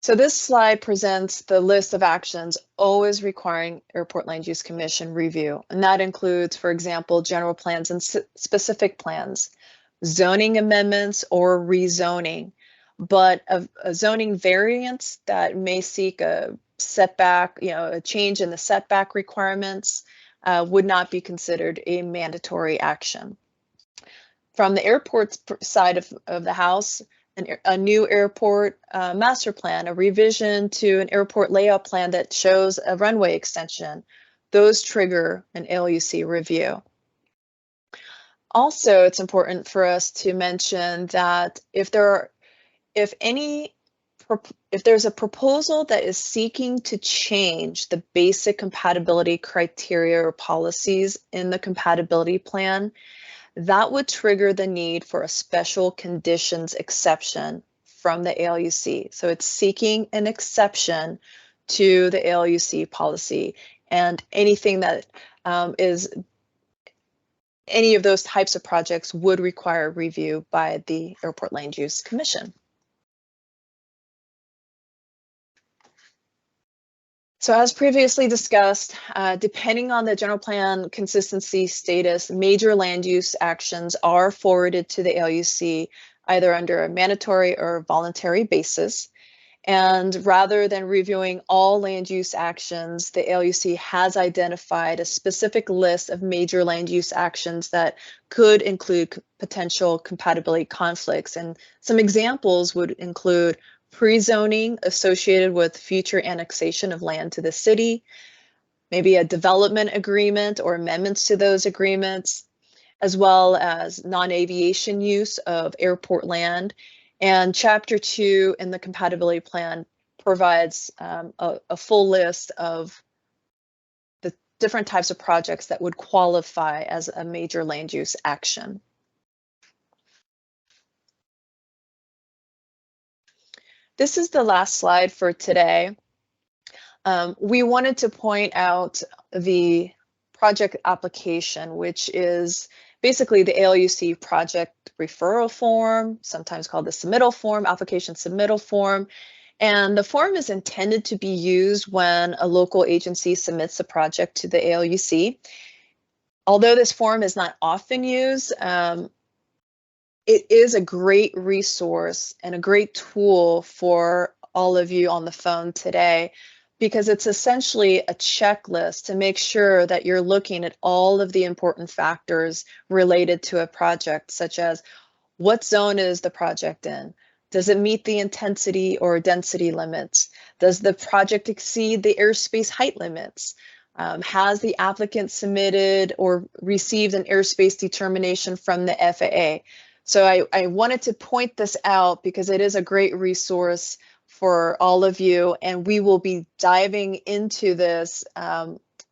So this slide presents the list of actions always requiring Airport Land Use Commission review. And that includes, for example, general plans and specific plans, zoning amendments or rezoning, but a zoning variance that may seek a setback, a change in the setback requirements would not be considered a mandatory action. From the airport's side of the house, a new airport master plan, a revision to an airport layout plan that shows a runway extension, those trigger an ALUC review. Also, it's important for us to mention that if there's a proposal that is seeking to change the basic compatibility criteria or policies in the compatibility plan, that would trigger the need for a special conditions exception from the ALUC. So it's seeking an exception to the ALUC policy, and anything that is any of those types of projects would require review by the Airport Land Use Commission. So as previously discussed, depending on the general plan consistency status, major land use actions are forwarded to the ALUC either under a mandatory or voluntary basis. And rather than reviewing all land use actions, the ALUC has identified a specific list of major land use actions that could include potential compatibility conflicts. And some examples would include pre-zoning associated with future annexation of land to the city, maybe a development agreement or amendments to those agreements, as well as non-aviation use of airport land. And Chapter 2 in the compatibility plan provides a full list of the different types of projects that would qualify as a major land use action. This is the last slide for today. We wanted to point out the project application, which is basically the ALUC project referral form, sometimes called the submittal form, application submittal form. And the form is intended to be used when a local agency submits a project to the ALUC. Although this form is not often used, it is a great resource and a great tool for all of you on the phone today, because it's essentially a checklist to make sure that you're looking at all of the important factors related to a project, such as what zone is the project in? Does it meet the intensity or density limits? Does the project exceed the airspace height limits? Has the applicant submitted or received an airspace determination from the FAA? So I wanted to point this out because it is a great resource for all of you, and we will be diving into this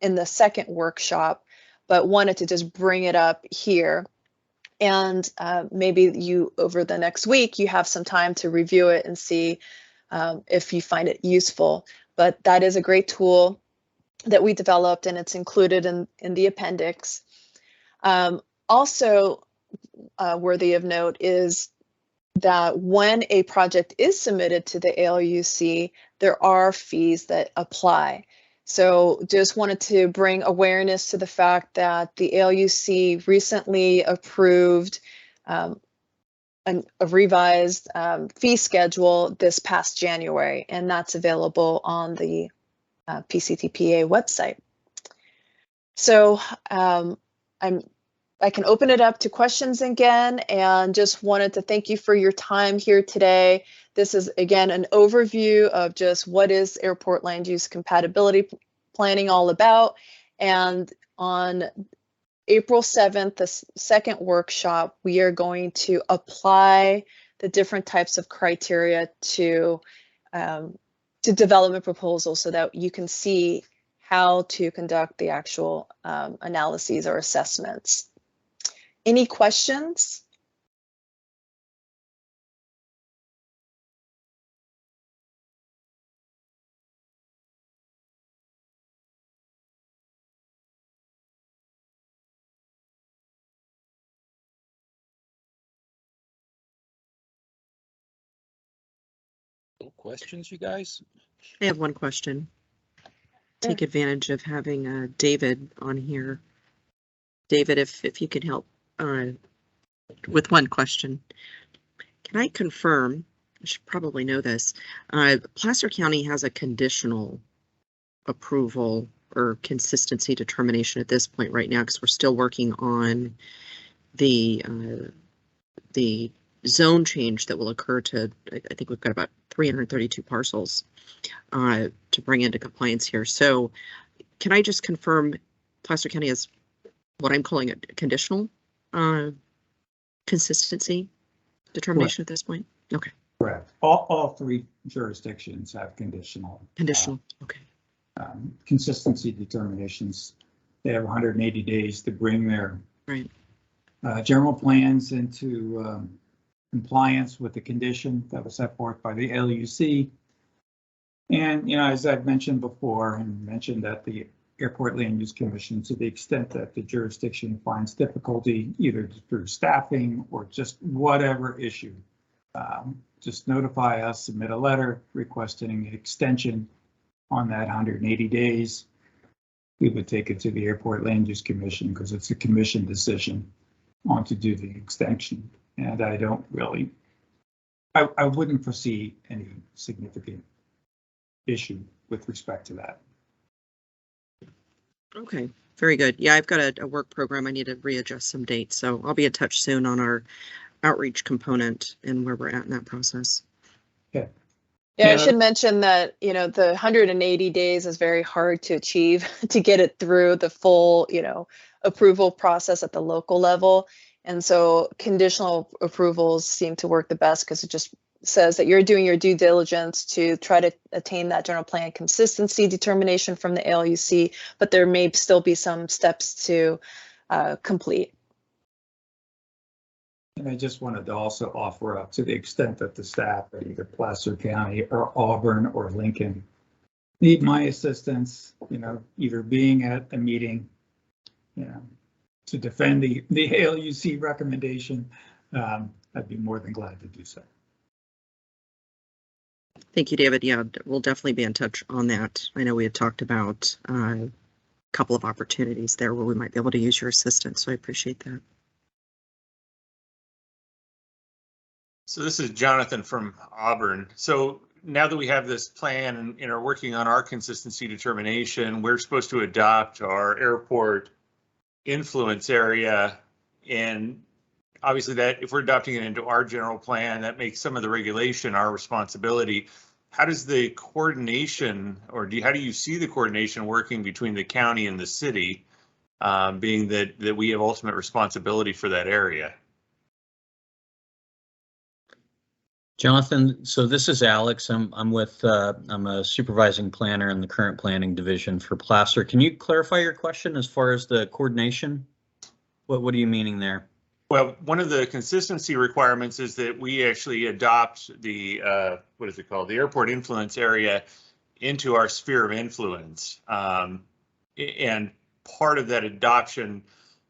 in the second workshop, but wanted to just bring it up here. And maybe you, over the next week, you have some time to review it and see if you find it useful. But that is a great tool that we developed, and it's included in the appendix. Also worthy of note is that when a project is submitted to the ALUC, there are fees that apply. So just wanted to bring awareness to the fact that the ALUC recently approved a revised fee schedule this past January, and that's available on the PCTPA website. So I can open it up to questions again, and just wanted to thank you for your time here today. This is, again, an overview of just what is airport land use compatibility planning all about. And on April 7th, the second workshop, we are going to apply the different types of criteria to development proposals so that you can see how to conduct the actual analyses or assessments. Any questions? No questions, you guys? I have one question. Take advantage of having David on here. David, if you could help with one question. Can I confirm, I should probably know this, Placer County has a conditional approval or consistency determination at this point right now, because we're still working on the zone change that will occur to, I think we've got about 332 parcels to bring into compliance here. So can I just confirm Placer County has what I'm calling a conditional consistency determination at this point? Okay. Correct. All three jurisdictions have conditional. Conditional. Okay. Consistency determinations. They have 180 days to bring their general plans into compliance with the condition that was set forth by the ALUC. And, you know, as I've mentioned before, and mentioned that the Airport Land Use Commission, to the extent that the jurisdiction finds difficulty, either through staffing or just whatever issue, just notify us, submit a letter requesting an extension on that 180 days. We would take it to the Airport Land Use Commission because it's a commission decision on to do the extension. And I don't really, I wouldn't foresee any significant issue with respect to that. Okay, very good. Yeah, I've got a work program. I need to readjust some dates, so I'll be in touch soon on our outreach component and where we're at in that process. Okay. Yeah, I Yeah. should mention that, you know, the 180 days is very hard to achieve to get it through the full, you know, approval process at the local level. And so conditional approvals seem to work the best because it just says that you're doing your due diligence to try to attain that general plan consistency determination from the ALUC, but there may still be some steps to complete. And I just wanted to also offer up, to the extent that the staff at either Placer County or Auburn or Lincoln need my assistance, you know, either being at a meeting, you know, to defend the ALUC recommendation, I'd be more than glad to do so. Thank you, David. Yeah, we'll definitely be in touch on that. I know we had talked about a couple of opportunities there where we might be able to use your assistance, so I appreciate that. So this is Jonathan from Auburn. So now that we have this plan and are working on our consistency determination, we're supposed to adopt our airport influence area. And obviously that if we're adopting it into our general plan, that makes some of the regulation our responsibility. How does the coordination, or how do you see the coordination working between the county and the city, being that we have ultimate responsibility for that area? Jonathan, so this is Alex. I'm a supervising planner in the current planning division for Placer. Can you clarify your question as far as the coordination? What are you meaning there? Well, one of the consistency requirements is that we actually adopt the, what is it called? The airport influence area into our sphere of influence. And part of that adoption,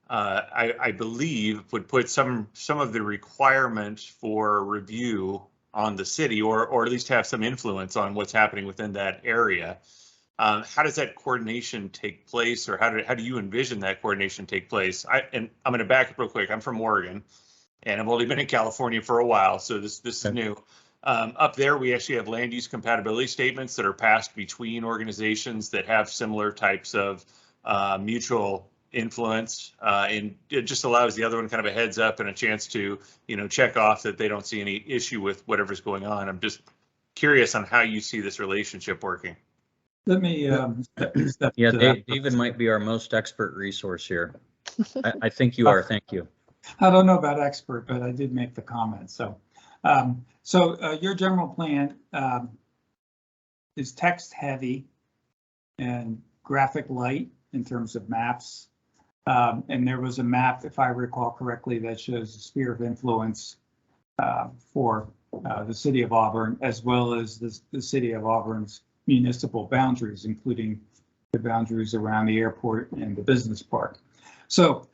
I believe, would put some of the requirements for review on the city, or at least have some influence on what's happening within that area. How does that coordination take place, or how do you envision that coordination take place? And I'm going to back up real quick. I'm from Oregon, and I've only been in California for a while, so this is new. Up there, we actually have land use compatibility statements that are passed between organizations that have similar types of mutual influence, and it just allows the other one kind of a heads up and a chance to, you know, check off that they don't see any issue with whatever's going on. I'm just curious on how you see this relationship working. Let me David might be our most expert resource here. I think you are. Thank you. I don't know about expert, but I did make the comment. So, your general plan is text heavy and graphic light in terms of maps. And there was a map, if I recall correctly, that shows the sphere of influence for the city of Auburn, as well as the city of Auburn's municipal boundaries, including the boundaries around the airport and the business park. So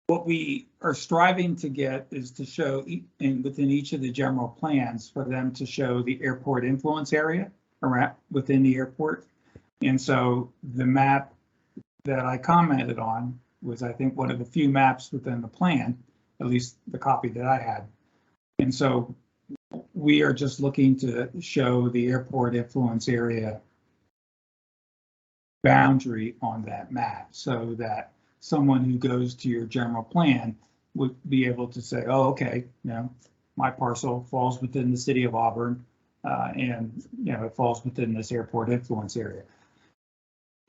what we are striving to get is to show within each of the general plans for them to show the airport influence area around within the airport. And so the map that I commented on was, I think, one of the few maps within the plan, at least the copy that I had. And so we are just looking to show the airport influence area boundary on that map so that someone who goes to your general plan would be able to say, oh, okay, you know, my parcel falls within the city of Auburn, and, you know, it falls within this airport influence area.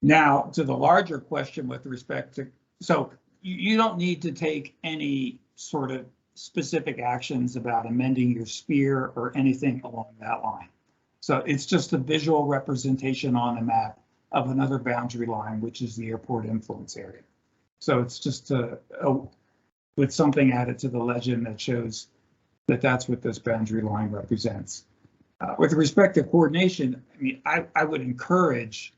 Now, to the larger question with respect to, so you don't need to take any sort of specific actions about amending your sphere or anything along that line. So it's just a visual representation on the map of another boundary line, which is the airport influence area. So it's just with something added to the legend that shows that that's what this boundary line represents. With respect to coordination, I mean, I would encourage,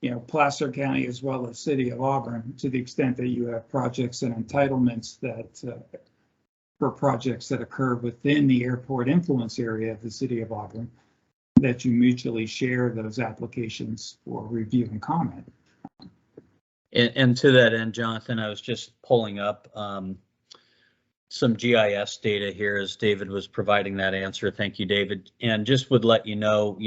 you know, Placer County as well as City of Auburn, to the extent that you have projects and entitlements that for projects that occur within the airport influence area of the City of Auburn, that you mutually share those applications for review and comment. And to that end, Jonathan, I was just pulling up some GIS data here as David was providing that answer. Thank you, David. And just would let you know,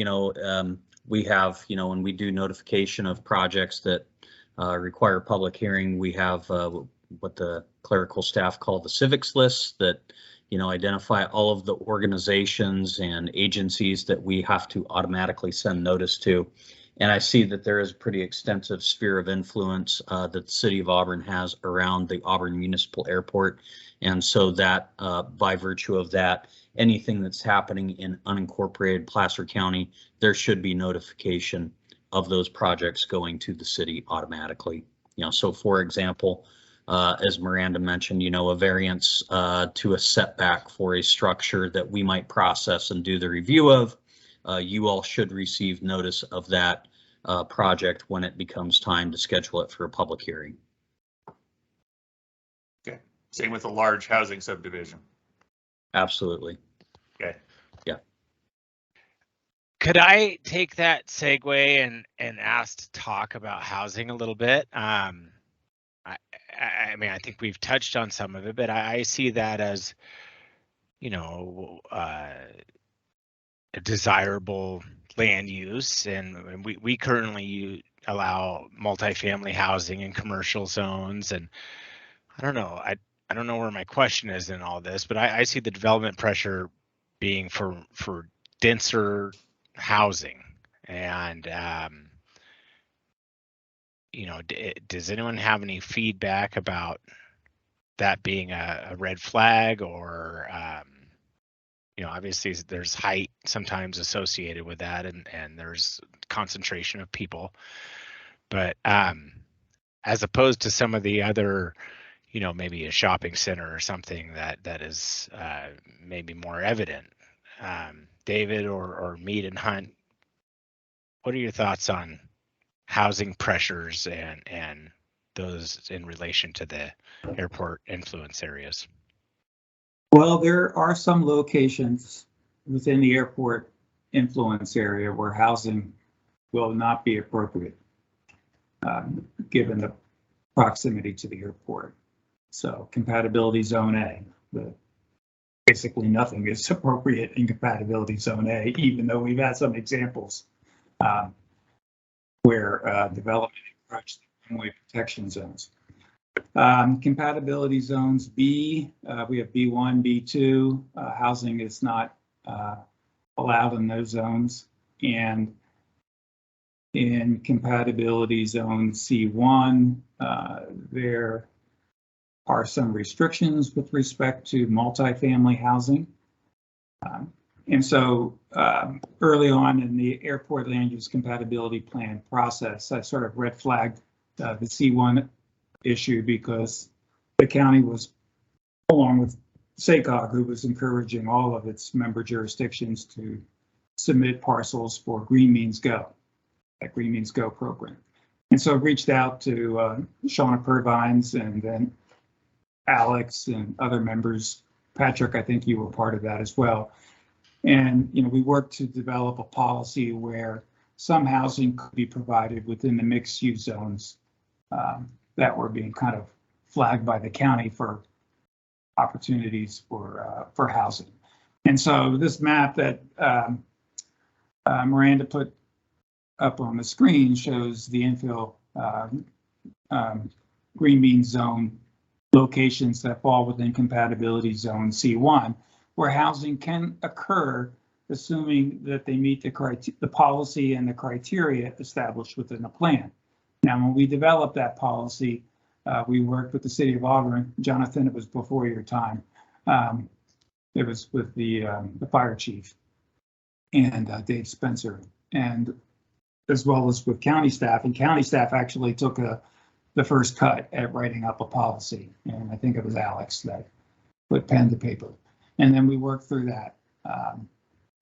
we have, when we do notification of projects that require public hearing, we have what the clerical staff call the civics list that, identify all of the organizations and agencies that we have to automatically send notice to. And I see that there is a pretty extensive sphere of influence that the city of Auburn has around the Auburn Municipal Airport. And so that by virtue of that, anything that's happening in unincorporated Placer County, there should be notification of those projects going to the city automatically. So for example, as Miranda mentioned, a variance to a setback for a structure that we might process and do the review of, you all should receive notice of that project when it becomes time to schedule it for a public hearing. Okay, same with a large housing subdivision. Absolutely. Okay. Yeah. Could I take that segue and ask to talk about housing a little bit? I mean, I think we've touched on some of it, but I see that as, a desirable land use, and we currently allow multifamily housing in commercial zones, and I don't know where my question is in all this, but I see the development pressure being for denser housing, and does anyone have any feedback about that being a red flag, or obviously there's height sometimes associated with that, and there's concentration of people, but as opposed to some of the other, maybe a shopping center or something that is maybe more evident. David or Mead and Hunt, what are your thoughts on housing pressures and those in relation to the airport influence areas? Well, there are some locations within the airport influence area where housing will not be appropriate, given the proximity to the airport. So compatibility zone A, basically nothing is appropriate in compatibility zone A, even though we've had some examples where development approached the runway protection zones. Compatibility zones B, we have B1, B2. Housing is not allowed in those zones. And in compatibility zone C1, there are some restrictions with respect to multifamily housing. And so early on in the airport land use compatibility plan process, I sort of red flagged the C1 issue because the county was, along with SACOG, who was encouraging all of its member jurisdictions to submit parcels for Green Means Go, that Green Means Go program. And so I reached out to Shauna Purvines and then Alex and other members. Patrick, I think you were part of that as well. And, we worked to develop a policy where some housing could be provided within the mixed use zones that were being kind of flagged by the county for opportunities for housing. And so this map that Miranda put up on the screen shows the infill green bean zone locations that fall within compatibility zone C1, where housing can occur, assuming that they meet the policy and the criteria established within the plan. Now, when we developed that policy, we worked with the city of Auburn. Jonathan, it was before your time. It was with the fire chief and Dave Spencer, and as well as with county staff. And county staff actually took the first cut at writing up a policy. And I think it was Alex that put pen to paper. And then we worked through that.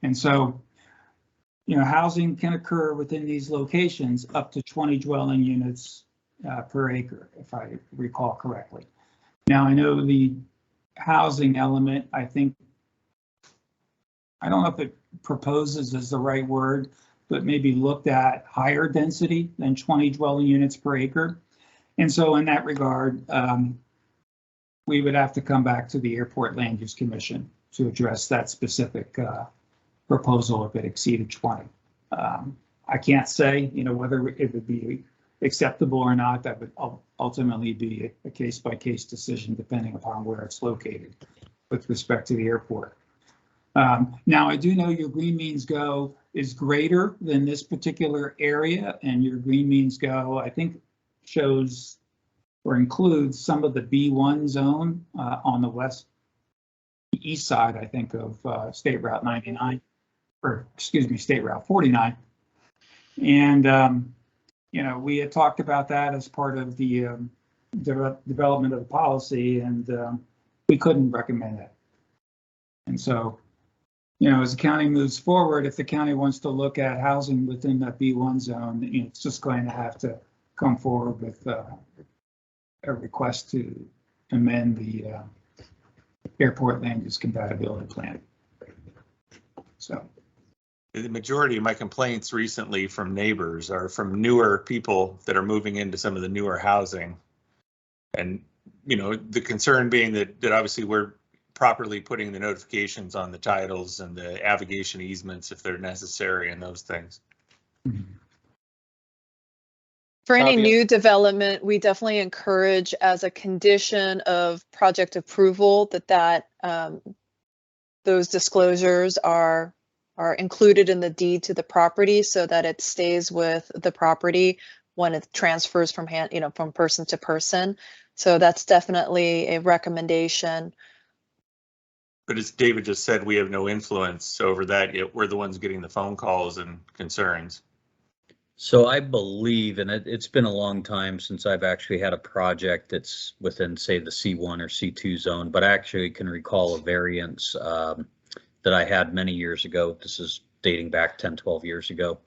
And so, housing can occur within these locations up to 20 dwelling units per acre, if I recall correctly. Now, I know the housing element, I don't know if it proposes is the right word, but maybe looked at higher density than 20 dwelling units per acre. And so in that regard, we would have to come back to the Airport Land Use Commission to address that specific proposal if it exceeded 20. I can't say, whether it would be acceptable or not. That would ultimately be a case-by-case decision depending upon where it's located. with respect to the airport. Now, I do know your green means go is greater than this particular area, and your green means go, I think, shows or includes some of the B1 zone on the east side, I think, of State Route 99, or excuse me, State Route 49. And, you know, we had talked about that as part of the development of the policy, and we couldn't recommend it. And so, you know, as the county moves forward, if the county wants to look at housing within that B1 zone, you know, it's just going to have to come forward with a request to amend the airport land use compatibility plan. So. The majority of my complaints recently from neighbors are from newer people that are moving into some of the newer housing. And, you know, the concern being that obviously we're properly putting the notifications on the titles and the avigation easements if they're necessary and those things. For any Fabio? new development, we definitely encourage as a condition of project approval that those disclosures are included in the deed to the property so that it stays with the property when it transfers from from person to person. So that's definitely a recommendation. But as David just said, we have no influence over that yet. We're the ones getting the phone calls and concerns. So I believe, and it's been a long time since I've actually had a project that's within, say, the C1 or C2 zone, but I actually can recall a variance that I had many years ago. This is dating back 10, 12 years ago.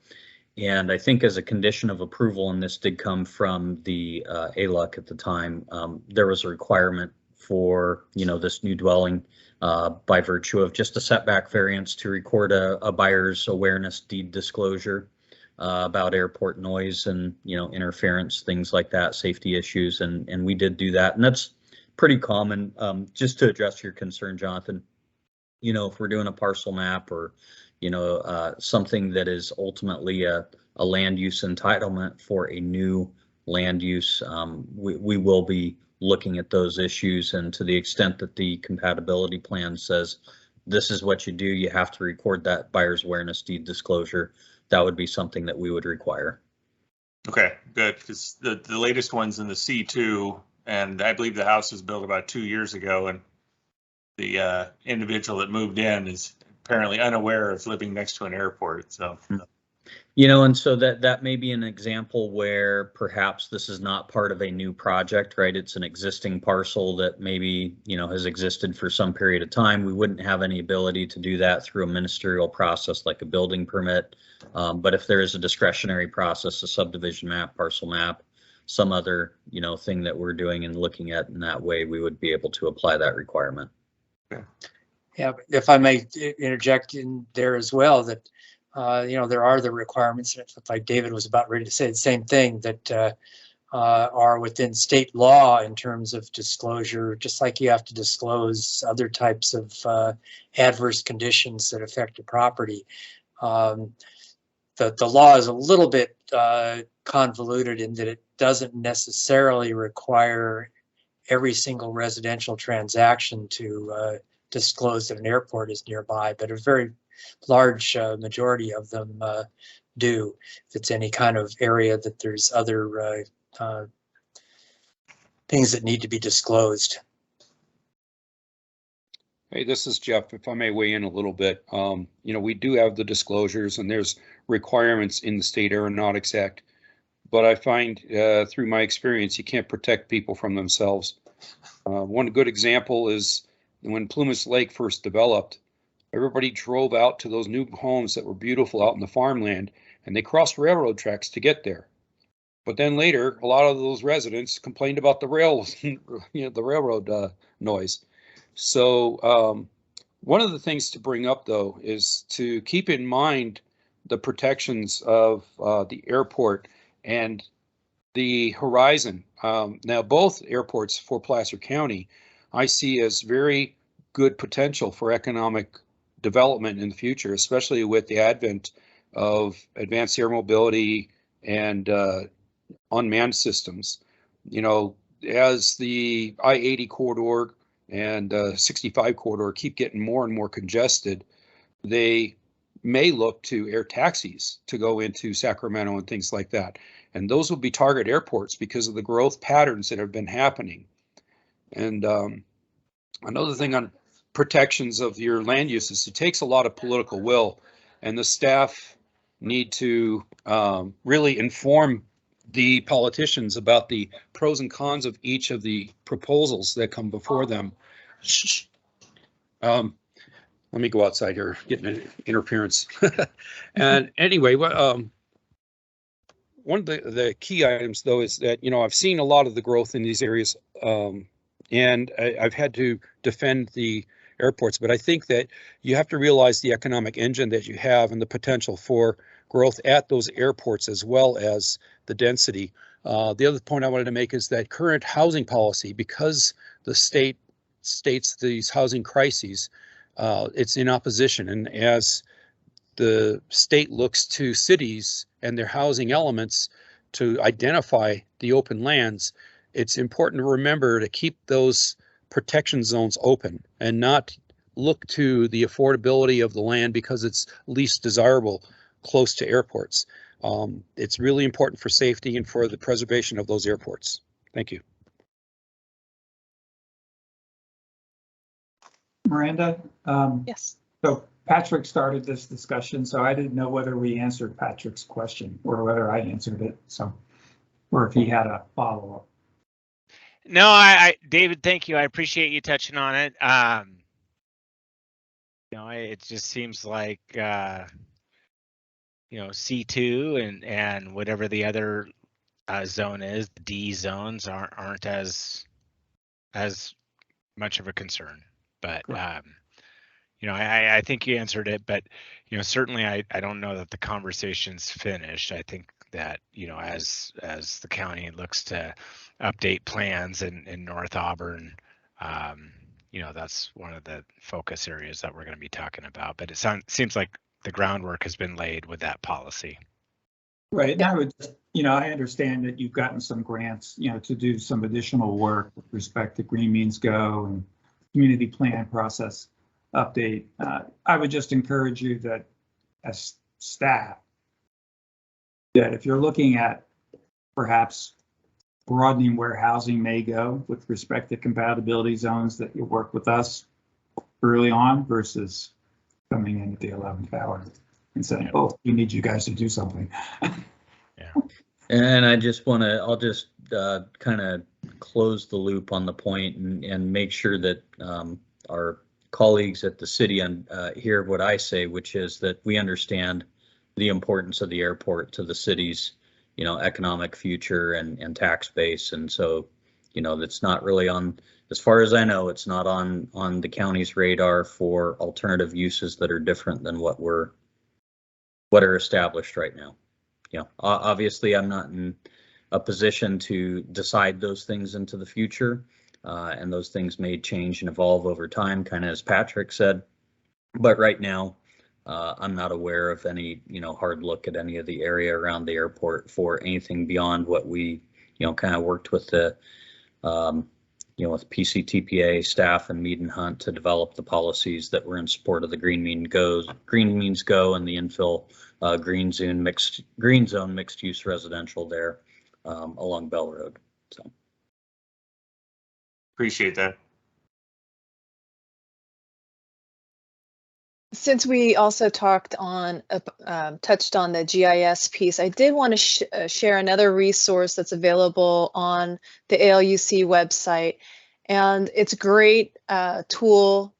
And I think as a condition of approval, and this did come from the Aluc at the time, there was a requirement for, you know, this new dwelling by virtue of just a setback variance to record a buyer's awareness deed disclosure about airport noise and, you know, interference, things like that, safety issues. And we did do that. And that's pretty common. Just to address your concern, Jonathan, you know, if we're doing a parcel map or, you know, something that is ultimately a land use entitlement for a new land use, we will be looking at those issues. And to the extent that the compatibility plan says this is what you do, you have to record that buyer's awareness deed disclosure. That would be something that we would require. Okay, good, because the latest one's in the C2, and I believe the house was built about 2 years ago, and the individual that moved in is apparently unaware of living next to an airport. So, you know, and so that may be an example where perhaps this is not part of a new project, right? It's an existing parcel that maybe, you know, has existed for some period of time. We wouldn't have any ability to do that through a ministerial process like a building permit. But if there is a discretionary process, a subdivision map, parcel map, some other, you know, thing that we're doing and looking at in that way, we would be able to apply that requirement. Okay. Yeah, if I may interject in there as well, that you know, there are the requirements, like David was about ready to say the same thing, that are within state law in terms of disclosure, just like you have to disclose other types of adverse conditions that affect the property. The law is a little bit convoluted in that it doesn't necessarily require every single residential transaction to disclose that an airport is nearby, but a very large majority of them do. If it's any kind of area that there's other things that need to be disclosed. Hey, this is Jeff. If I may weigh in a little bit, you know, we do have the disclosures and there's requirements in the State Aeronautics Act, but I find through my experience, you can't protect people from themselves. One good example is when Plumas Lake first developed, everybody drove out to those new homes that were beautiful out in the farmland, and they crossed railroad tracks to get there. But then later, a lot of those residents complained about the the railroad noise. So one of the things to bring up, though, is to keep in mind the protections of the airport and the horizon. Now, both airports for Placer County, I see as very good potential for economic development in the future, especially with the advent of advanced air mobility and unmanned systems. You know, as the I-80 corridor and 65 corridor keep getting more and more congested, they may look to air taxis to go into Sacramento and things like that. And those will be target airports because of the growth patterns that have been happening. And another thing on protections of your land uses, it takes a lot of political will, and the staff need to really inform the politicians about the pros and cons of each of the proposals that come before them. Let me go outside here, getting an interference. And anyway, one of the key items, though, is that, you know, I've seen a lot of the growth in these areas, and I've had to defend the airports, but I think that you have to realize the economic engine that you have and the potential for growth at those airports as well as the density. The other point I wanted to make is that current housing policy, because the state states these housing crises, it's in opposition. And as the state looks to cities and their housing elements to identify the open lands, it's important to remember to keep those protection zones open and not look to the affordability of the land because it's least desirable close to airports. It's really important for safety and for the preservation of those airports. Thank you. Miranda? Yes. So Patrick started this discussion, so I didn't know whether we answered Patrick's question or whether I answered it. So, or if he had a follow-up. No, David, thank you. I appreciate you touching on it. You know, it just seems like, you know, C2 and whatever the other zone is, the D zones aren't as much of a concern. But, you know, I think you answered it, but, you know, certainly I don't know that the conversation's finished. I think that, you know, as the county looks to update plans in North Auburn, you know, that's one of the focus areas that we're going to be talking about. But it seems like the groundwork has been laid with that policy. Right. And I would, you know, I understand that you've gotten some grants, you know, to do some additional work with respect to Green Means Go and community plan process update. I would just encourage you that as staff, that if you're looking at perhaps broadening where housing may go with respect to compatibility zones, that you work with us early on versus coming in at the 11th hour and saying, oh, we need you guys to do something. Yeah. And I just want to, I'll just kind of close the loop on the point and make sure that our colleagues at the city hear what I say, which is that we understand the importance of the airport to the city's, you know, economic future and tax base. And so, you know, that's not really on, as far as I know, it's not on the county's radar for alternative uses that are different than what are established right now. You know, obviously I'm not in a position to decide those things into the future, and those things may change and evolve over time, kind of as Patrick said. But right now, I'm not aware of any, you know, hard look at any of the area around the airport for anything beyond what we, you know, kind of worked with the, you know, with PCTPA staff and Mead and Hunt to develop the policies that were in support of the Green Means Go and the infill green zone mixed use residential there along Bell Road. So appreciate that. Since we also touched on the GIS piece, I did want to share another resource that's available on the ALUC website. And it's a great tool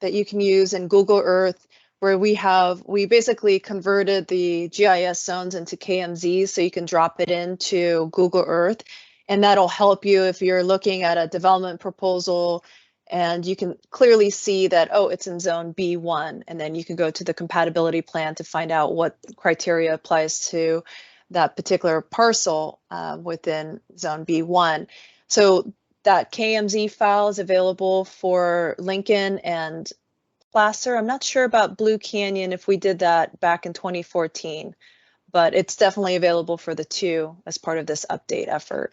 that you can use in Google Earth, where we basically converted the GIS zones into KMZs, so you can drop it into Google Earth. And that'll help you if you're looking at a development proposal and you can clearly see that, oh, it's in zone B1, and then you can go to the compatibility plan to find out what criteria applies to that particular parcel within zone B1. So that KMZ file is available for Lincoln and Placer. I'm not sure about Blue Canyon if we did that back in 2014, but it's definitely available for the two as part of this update effort.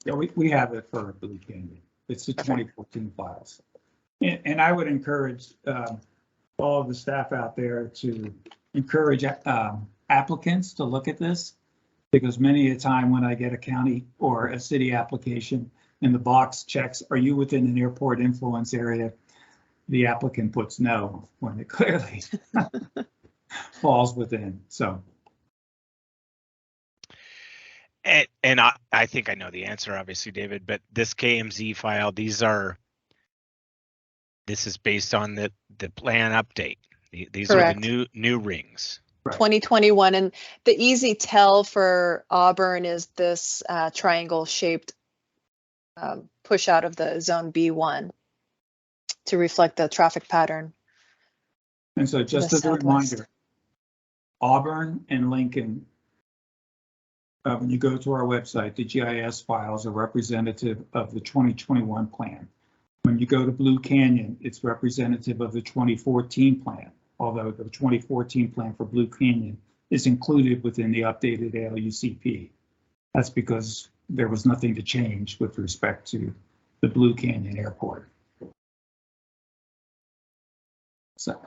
Yeah, we have it for Blue Canyon. It's the Okay. 2014 files. And I would encourage all of the staff out there to encourage applicants to look at this, because many a time when I get a county or a city application and the box checks, are you within an airport influence area? The applicant puts no, when it clearly falls within, so. And I think I know the answer, obviously, David, but this KMZ file, this is based on the plan update. These Correct. are the new rings. 2021, and the easy tell for Auburn is this triangle shaped push out of the zone B1 to reflect the traffic pattern. And so just as a southwest. reminder, Auburn and Lincoln, when you go to our website, the GIS files are representative of the 2021 plan. When you go to Blue Canyon, it's representative of the 2014 plan, although the 2014 plan for Blue Canyon is included within the updated ALUCP. That's because there was nothing to change with respect to the Blue Canyon Airport. So.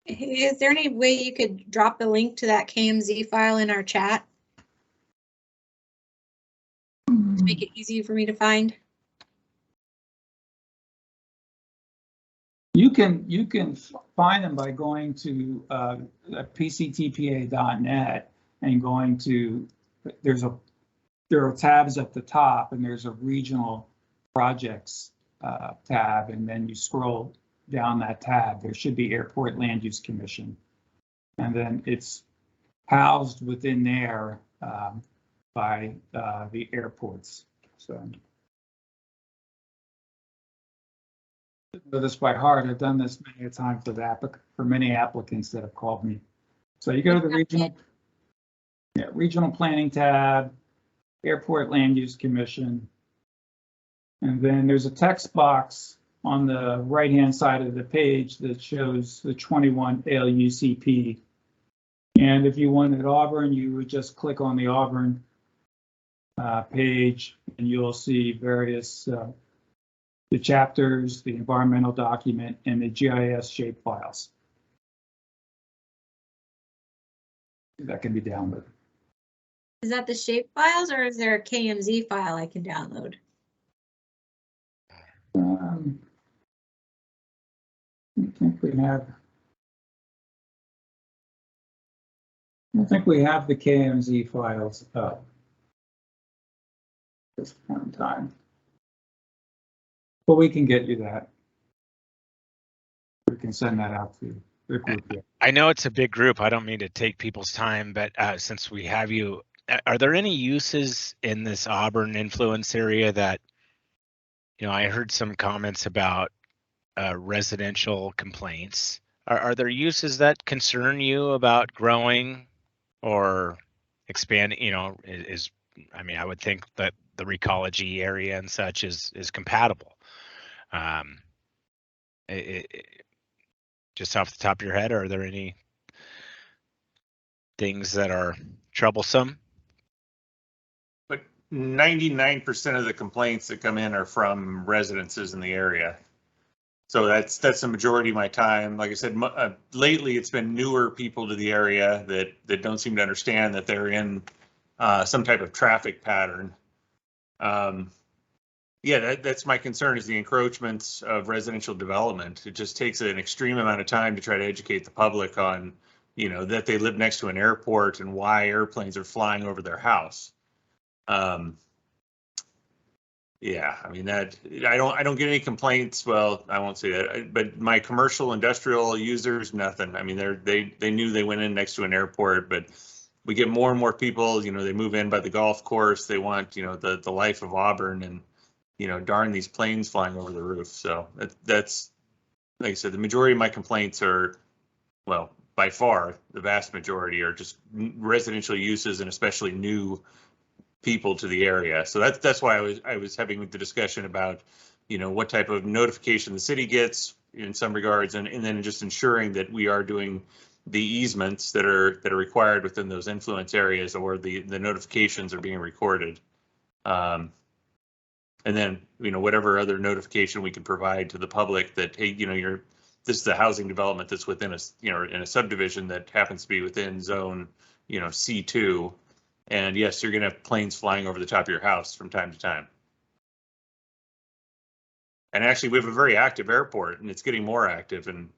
Is there any way you could drop the link to that KMZ file in our chat to make it easy for me to find? You can find them by going to PCTPA.net and going to, there are tabs at the top, and there's a regional projects tab, and then you scroll down that tab. There should be Airport Land Use Commission, and then it's housed within there by the airports. So. Know this by heart. I've done this many a time for many applicants that have called me. So you go to the regional planning tab, Airport Land Use Commission, and then there's a text box on the right-hand side of the page that shows the 21 ALUCP. And if you wanted Auburn, you would just click on the Auburn page, and you'll see various the chapters, the environmental document, and the GIS shape files that can be downloaded. Is that the shape files, or is there a KMZ file I can download? I think we have the KMZ files up at this point in time. But we can get you that. We can send that out to the group. I know it's a big group. I don't mean to take people's time, but since we have you, are there any uses in this Auburn influence area that, you know, I heard some comments about residential complaints. Are there uses that concern you about growing or expanding? You know, I mean, I would think that the recology area and such is compatible. Just off the top of your head, are there any things that are troublesome? But 99% of the complaints that come in are from residences in the area. So that's the majority of my time. Like I said, lately it's been newer people to the area that don't seem to understand that they're in some type of traffic pattern. Yeah, that's my concern, is the encroachments of residential development. It just takes an extreme amount of time to try to educate the public on, you know, that they live next to an airport and why airplanes are flying over their house. Yeah, I mean, that I don't get any complaints. Well, I won't say that, but my commercial industrial users, nothing. I mean, they knew they went in next to an airport, but we get more and more people, you know, they move in by the golf course. They want, you know, the life of Auburn, and, you know, darn these planes flying over the roof. So that's, like I said, the majority of my complaints are, well, by far, the vast majority are just residential uses, and especially new people to the area. So that's why I was having the discussion about, you know, what type of notification the city gets in some regards, and then just ensuring that we are doing the easements that are required within those influence areas, or the notifications are being recorded. And then, whatever other notification we can provide to the public that, hey, this is a housing development that's within a, in a subdivision that happens to be within zone, C2. And yes, you're going to have planes flying over the top of your house from time to time. And actually, we have a very active airport, and it's getting more active. And,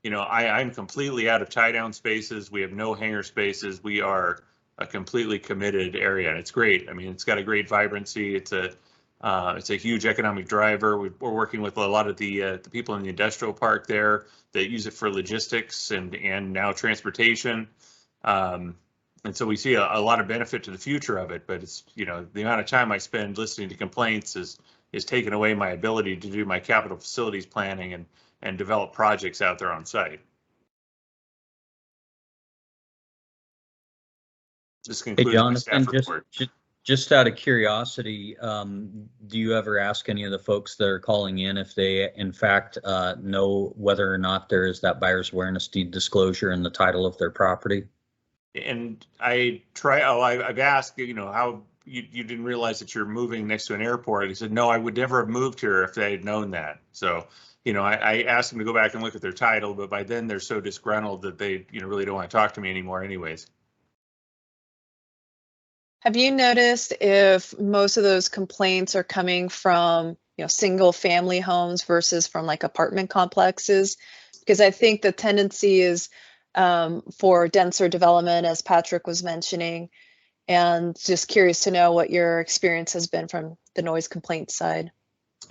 I'm completely out of tie down spaces. We have no hangar spaces. We are a completely committed area, and it's great. I mean, it's got a great vibrancy. It's a huge economic driver. We're working with a lot of the people in the industrial park there that use it for logistics and now transportation. And so we see a lot of benefit to the future of it. But it's, the amount of time I spend listening to complaints is taking away my ability to do my capital facilities planning and develop projects out there on site. This concludes Hey, Jonathan, my staff report. Just out of curiosity, do you ever ask any of the folks that are calling in if they, in fact, know whether or not there is that buyer's awareness deed disclosure in the title of their property? And I've asked, how you didn't realize that you're moving next to an airport. He said, no, I would never have moved here if they had known that. So, I asked them to go back and look at their title, but by then they're so disgruntled that they, really don't want to talk to me anymore anyways. Have you noticed if most of those complaints are coming from, single family homes versus from like apartment complexes? Because I think the tendency is for denser development, as Patrick was mentioning, and just curious to know what your experience has been from the noise complaint side.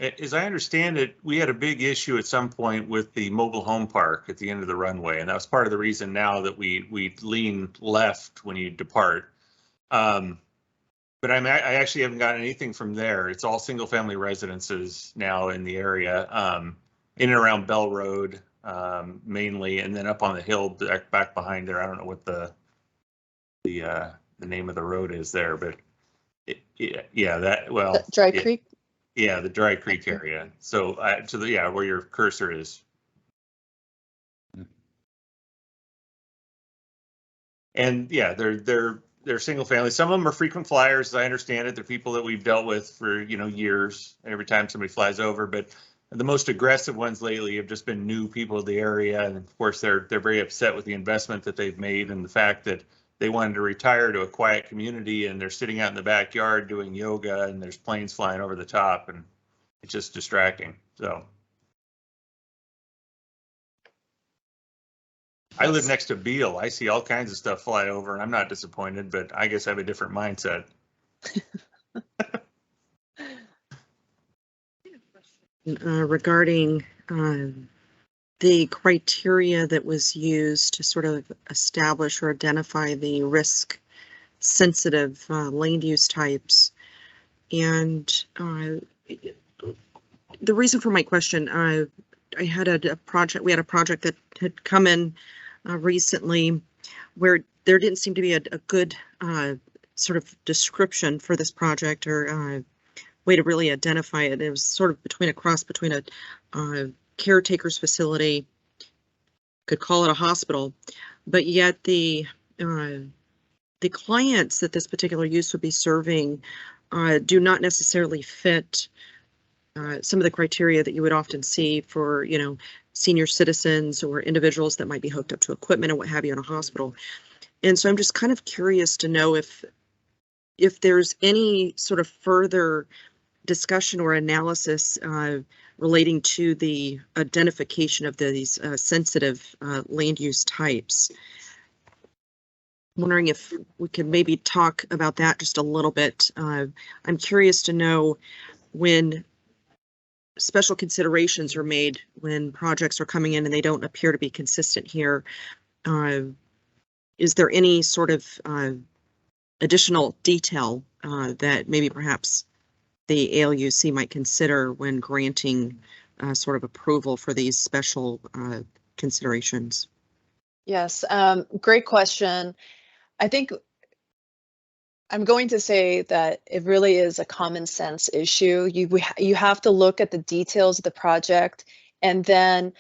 As I understand it, we had a big issue at some point with the mobile home park at the end of the runway, and that was part of the reason now that we lean left when you depart. But I actually haven't gotten anything from there. It's all single family residences now in the area, in and around Bell Road mainly, and then up on the hill back behind there. I don't know what the name of the road is there, but Dry Creek. Yeah, the Dry Creek area. So where your cursor is. And yeah, they're single family. Some of them are frequent flyers, as I understand it. They're people that we've dealt with for, years, every time somebody flies over. But the most aggressive ones lately have just been new people to the area. And of course, they're very upset with the investment that they've made and the fact that they wanted to retire to a quiet community and they're sitting out in the backyard doing yoga and there's planes flying over the top and it's just distracting. So I live next to Beale. I see all kinds of stuff fly over and I'm not disappointed, but I guess I have a different mindset. Regarding the criteria that was used to sort of establish or identify the risk sensitive land use types. And the reason for my question, I had a project, we had a project that had come in recently where there didn't seem to be a good sort of description for this project or way to really identify it. It was sort of between a cross between a caretaker's facility, could call it a hospital, but yet the clients that this particular use would be serving do not necessarily fit some of the criteria that you would often see for, senior citizens or individuals that might be hooked up to equipment and what have you in a hospital. And so I'm just kind of curious to know if there's any sort of further discussion or analysis relating to the identification of these sensitive land use types. I'm wondering if we could maybe talk about that just a little bit. I'm curious to know when special considerations are made when projects are coming in and they don't appear to be consistent here. Is there any sort of additional detail that maybe perhaps the ALUC might consider when granting sort of approval for these special considerations? Yes, great question. I think I'm going to say that it really is a common sense issue. You have to look at the details of the project and then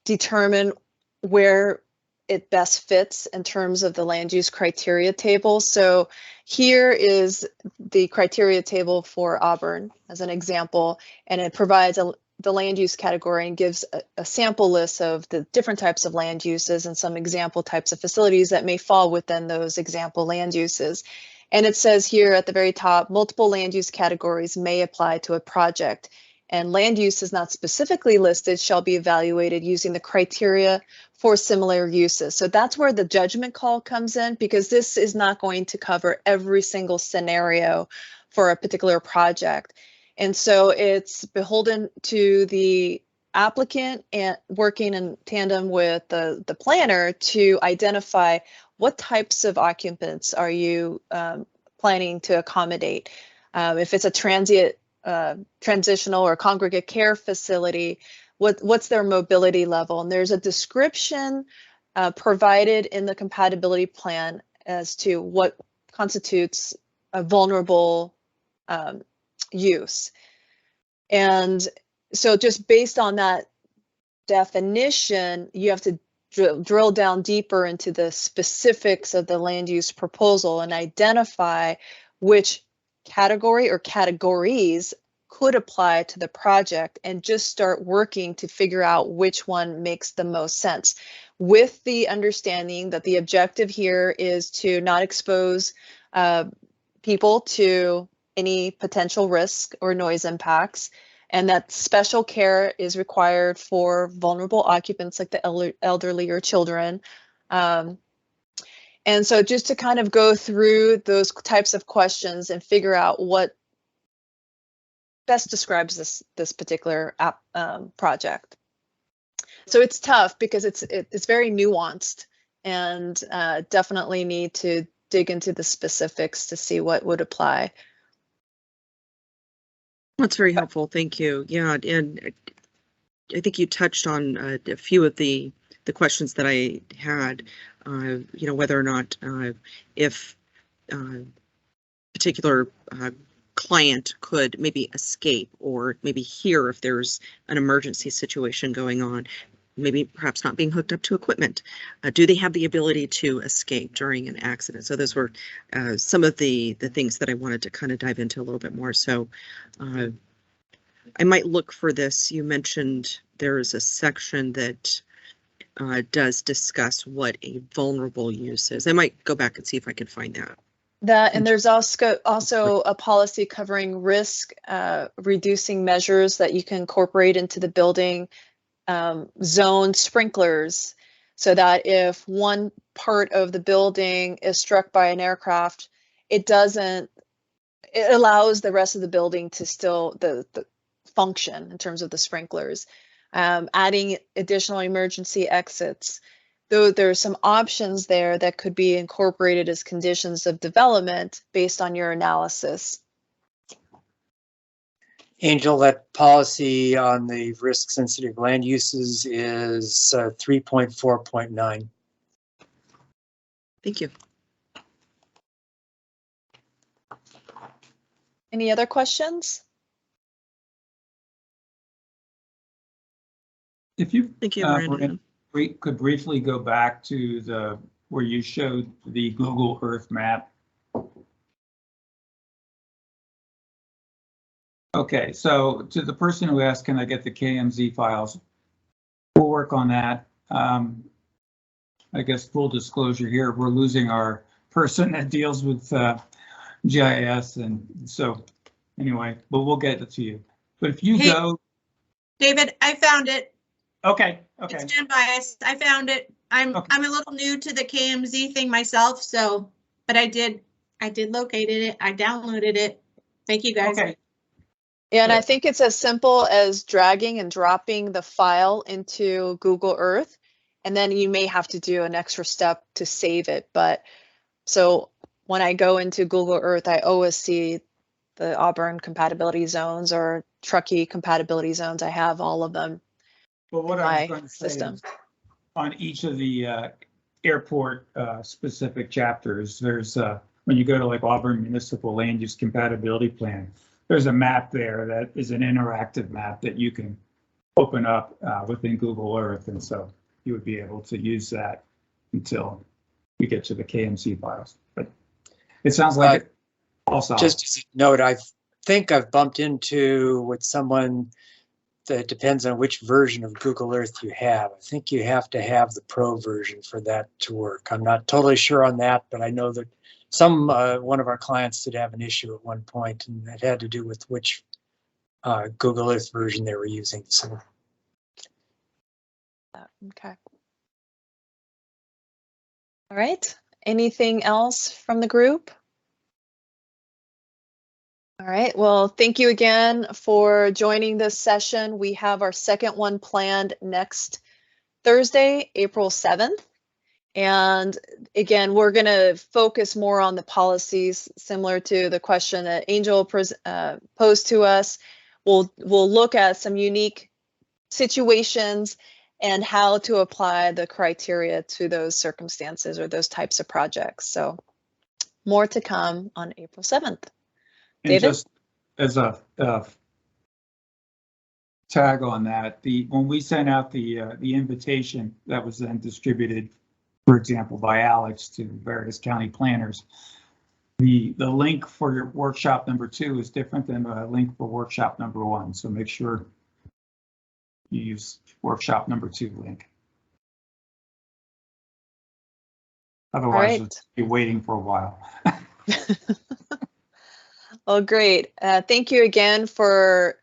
determine where it best fits in terms of the land use criteria table. So here is the criteria table for Auburn as an example, and it provides the land use category and gives a sample list of the different types of land uses and some example types of facilities that may fall within those example land uses. And it says here at the very top, multiple land use categories may apply to a project, and land use is not specifically listed shall be evaluated using the criteria for similar uses. So that's where the judgment call comes in, because this is not going to cover every single scenario for a particular project. And so it's beholden to the applicant and working in tandem with the planner to identify what types of occupants are you planning to accommodate. If it's a transient, transitional or congregate care facility, what's their mobility level? And there's a description provided in the compatibility plan as to what constitutes a vulnerable use. And so just based on that definition, you have to drill down deeper into the specifics of the land use proposal and identify which category or categories could apply to the project, and just start working to figure out which one makes the most sense, with the understanding that the objective here is to not expose people to any potential risk or noise impacts, and that special care is required for vulnerable occupants like the elderly or children. And so just to kind of go through those types of questions and figure out what best describes this particular project. So it's tough because it's very nuanced, and definitely need to dig into the specifics to see what would apply. That's very helpful. Thank you. Yeah, and I think you touched on a few of the questions that I had. You know, whether or not if particular client could maybe escape, or maybe hear if there's an emergency situation going on, maybe perhaps not being hooked up to equipment. Do they have the ability to escape during an accident? So those were some of the things that I wanted to kind of dive into a little bit more. So I might look for this. You mentioned there is a section that does discuss what a vulnerable use is. I might go back and see if I can find that. And there's also a policy covering risk reducing measures that you can incorporate into the building zone sprinklers, so that if one part of the building is struck by an aircraft, it allows the rest of the building to still the function in terms of the sprinklers. Adding additional emergency exits. Though there's some options there that could be incorporated as conditions of development based on your analysis. Angel, that policy on the risk sensitive land uses is 3.4.9. Thank you. Any other questions? If you Thank you, Miranda. We could briefly go back to where you showed the Google Earth map. Okay, so to the person who asked, can I get the KMZ files? We'll work on that. I guess full disclosure here, we're losing our person that deals with GIS, and so anyway, but we'll get it to you. But if you go, David, I found it. Okay. Stand by. I found it. I'm a little new to the KMZ thing myself, so but I did locate it. I downloaded it. Thank you guys. Okay. Yeah, and I think it's as simple as dragging and dropping the file into Google Earth, and then you may have to do an extra step to save it. But so when I go into Google Earth, I always see the Auburn compatibility zones or Truckee compatibility zones. I have all of them. Well, what I was going to say is on each of the airport specific chapters, there's when you go to like Auburn Municipal Land Use Compatibility Plan, there's a map there that is an interactive map that you can open up within Google Earth, and so you would be able to use that until we get to the KMC files. But it sounds like it all solid. Just as a note, I think I've bumped into with someone that depends on which version of Google Earth you have. I think you have to have the Pro version for that to work. I'm not totally sure on that, but I know that one of our clients did have an issue at one point, and it had to do with which Google Earth version they were using. So. Okay. All right. Anything else from the group? All right. Well, thank you again for joining this session. We have our second one planned next Thursday, April 7th. And again, we're going to focus more on the policies, similar to the question that Angel posed to us. We'll look at some unique situations and how to apply the criteria to those circumstances or those types of projects. So more to come on April 7th. And David? just as a tag on that, when we sent out the invitation that was then distributed, for example, by Alex to various county planners, the link for your workshop number 2 is different than the link for workshop number 1. So make sure you use workshop number 2 link. Otherwise, Right. you'll be waiting for a while. Well, great. Thank you again for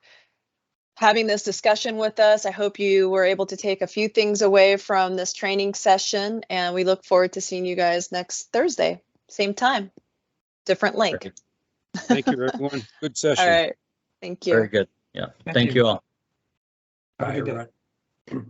having this discussion with us. I hope you were able to take a few things away from this training session, and we look forward to seeing you guys next Thursday, same time, different link. Thank you, everyone. Good session. All right. Thank you. Very good. Yeah. Thank you all. Have a good day. Right.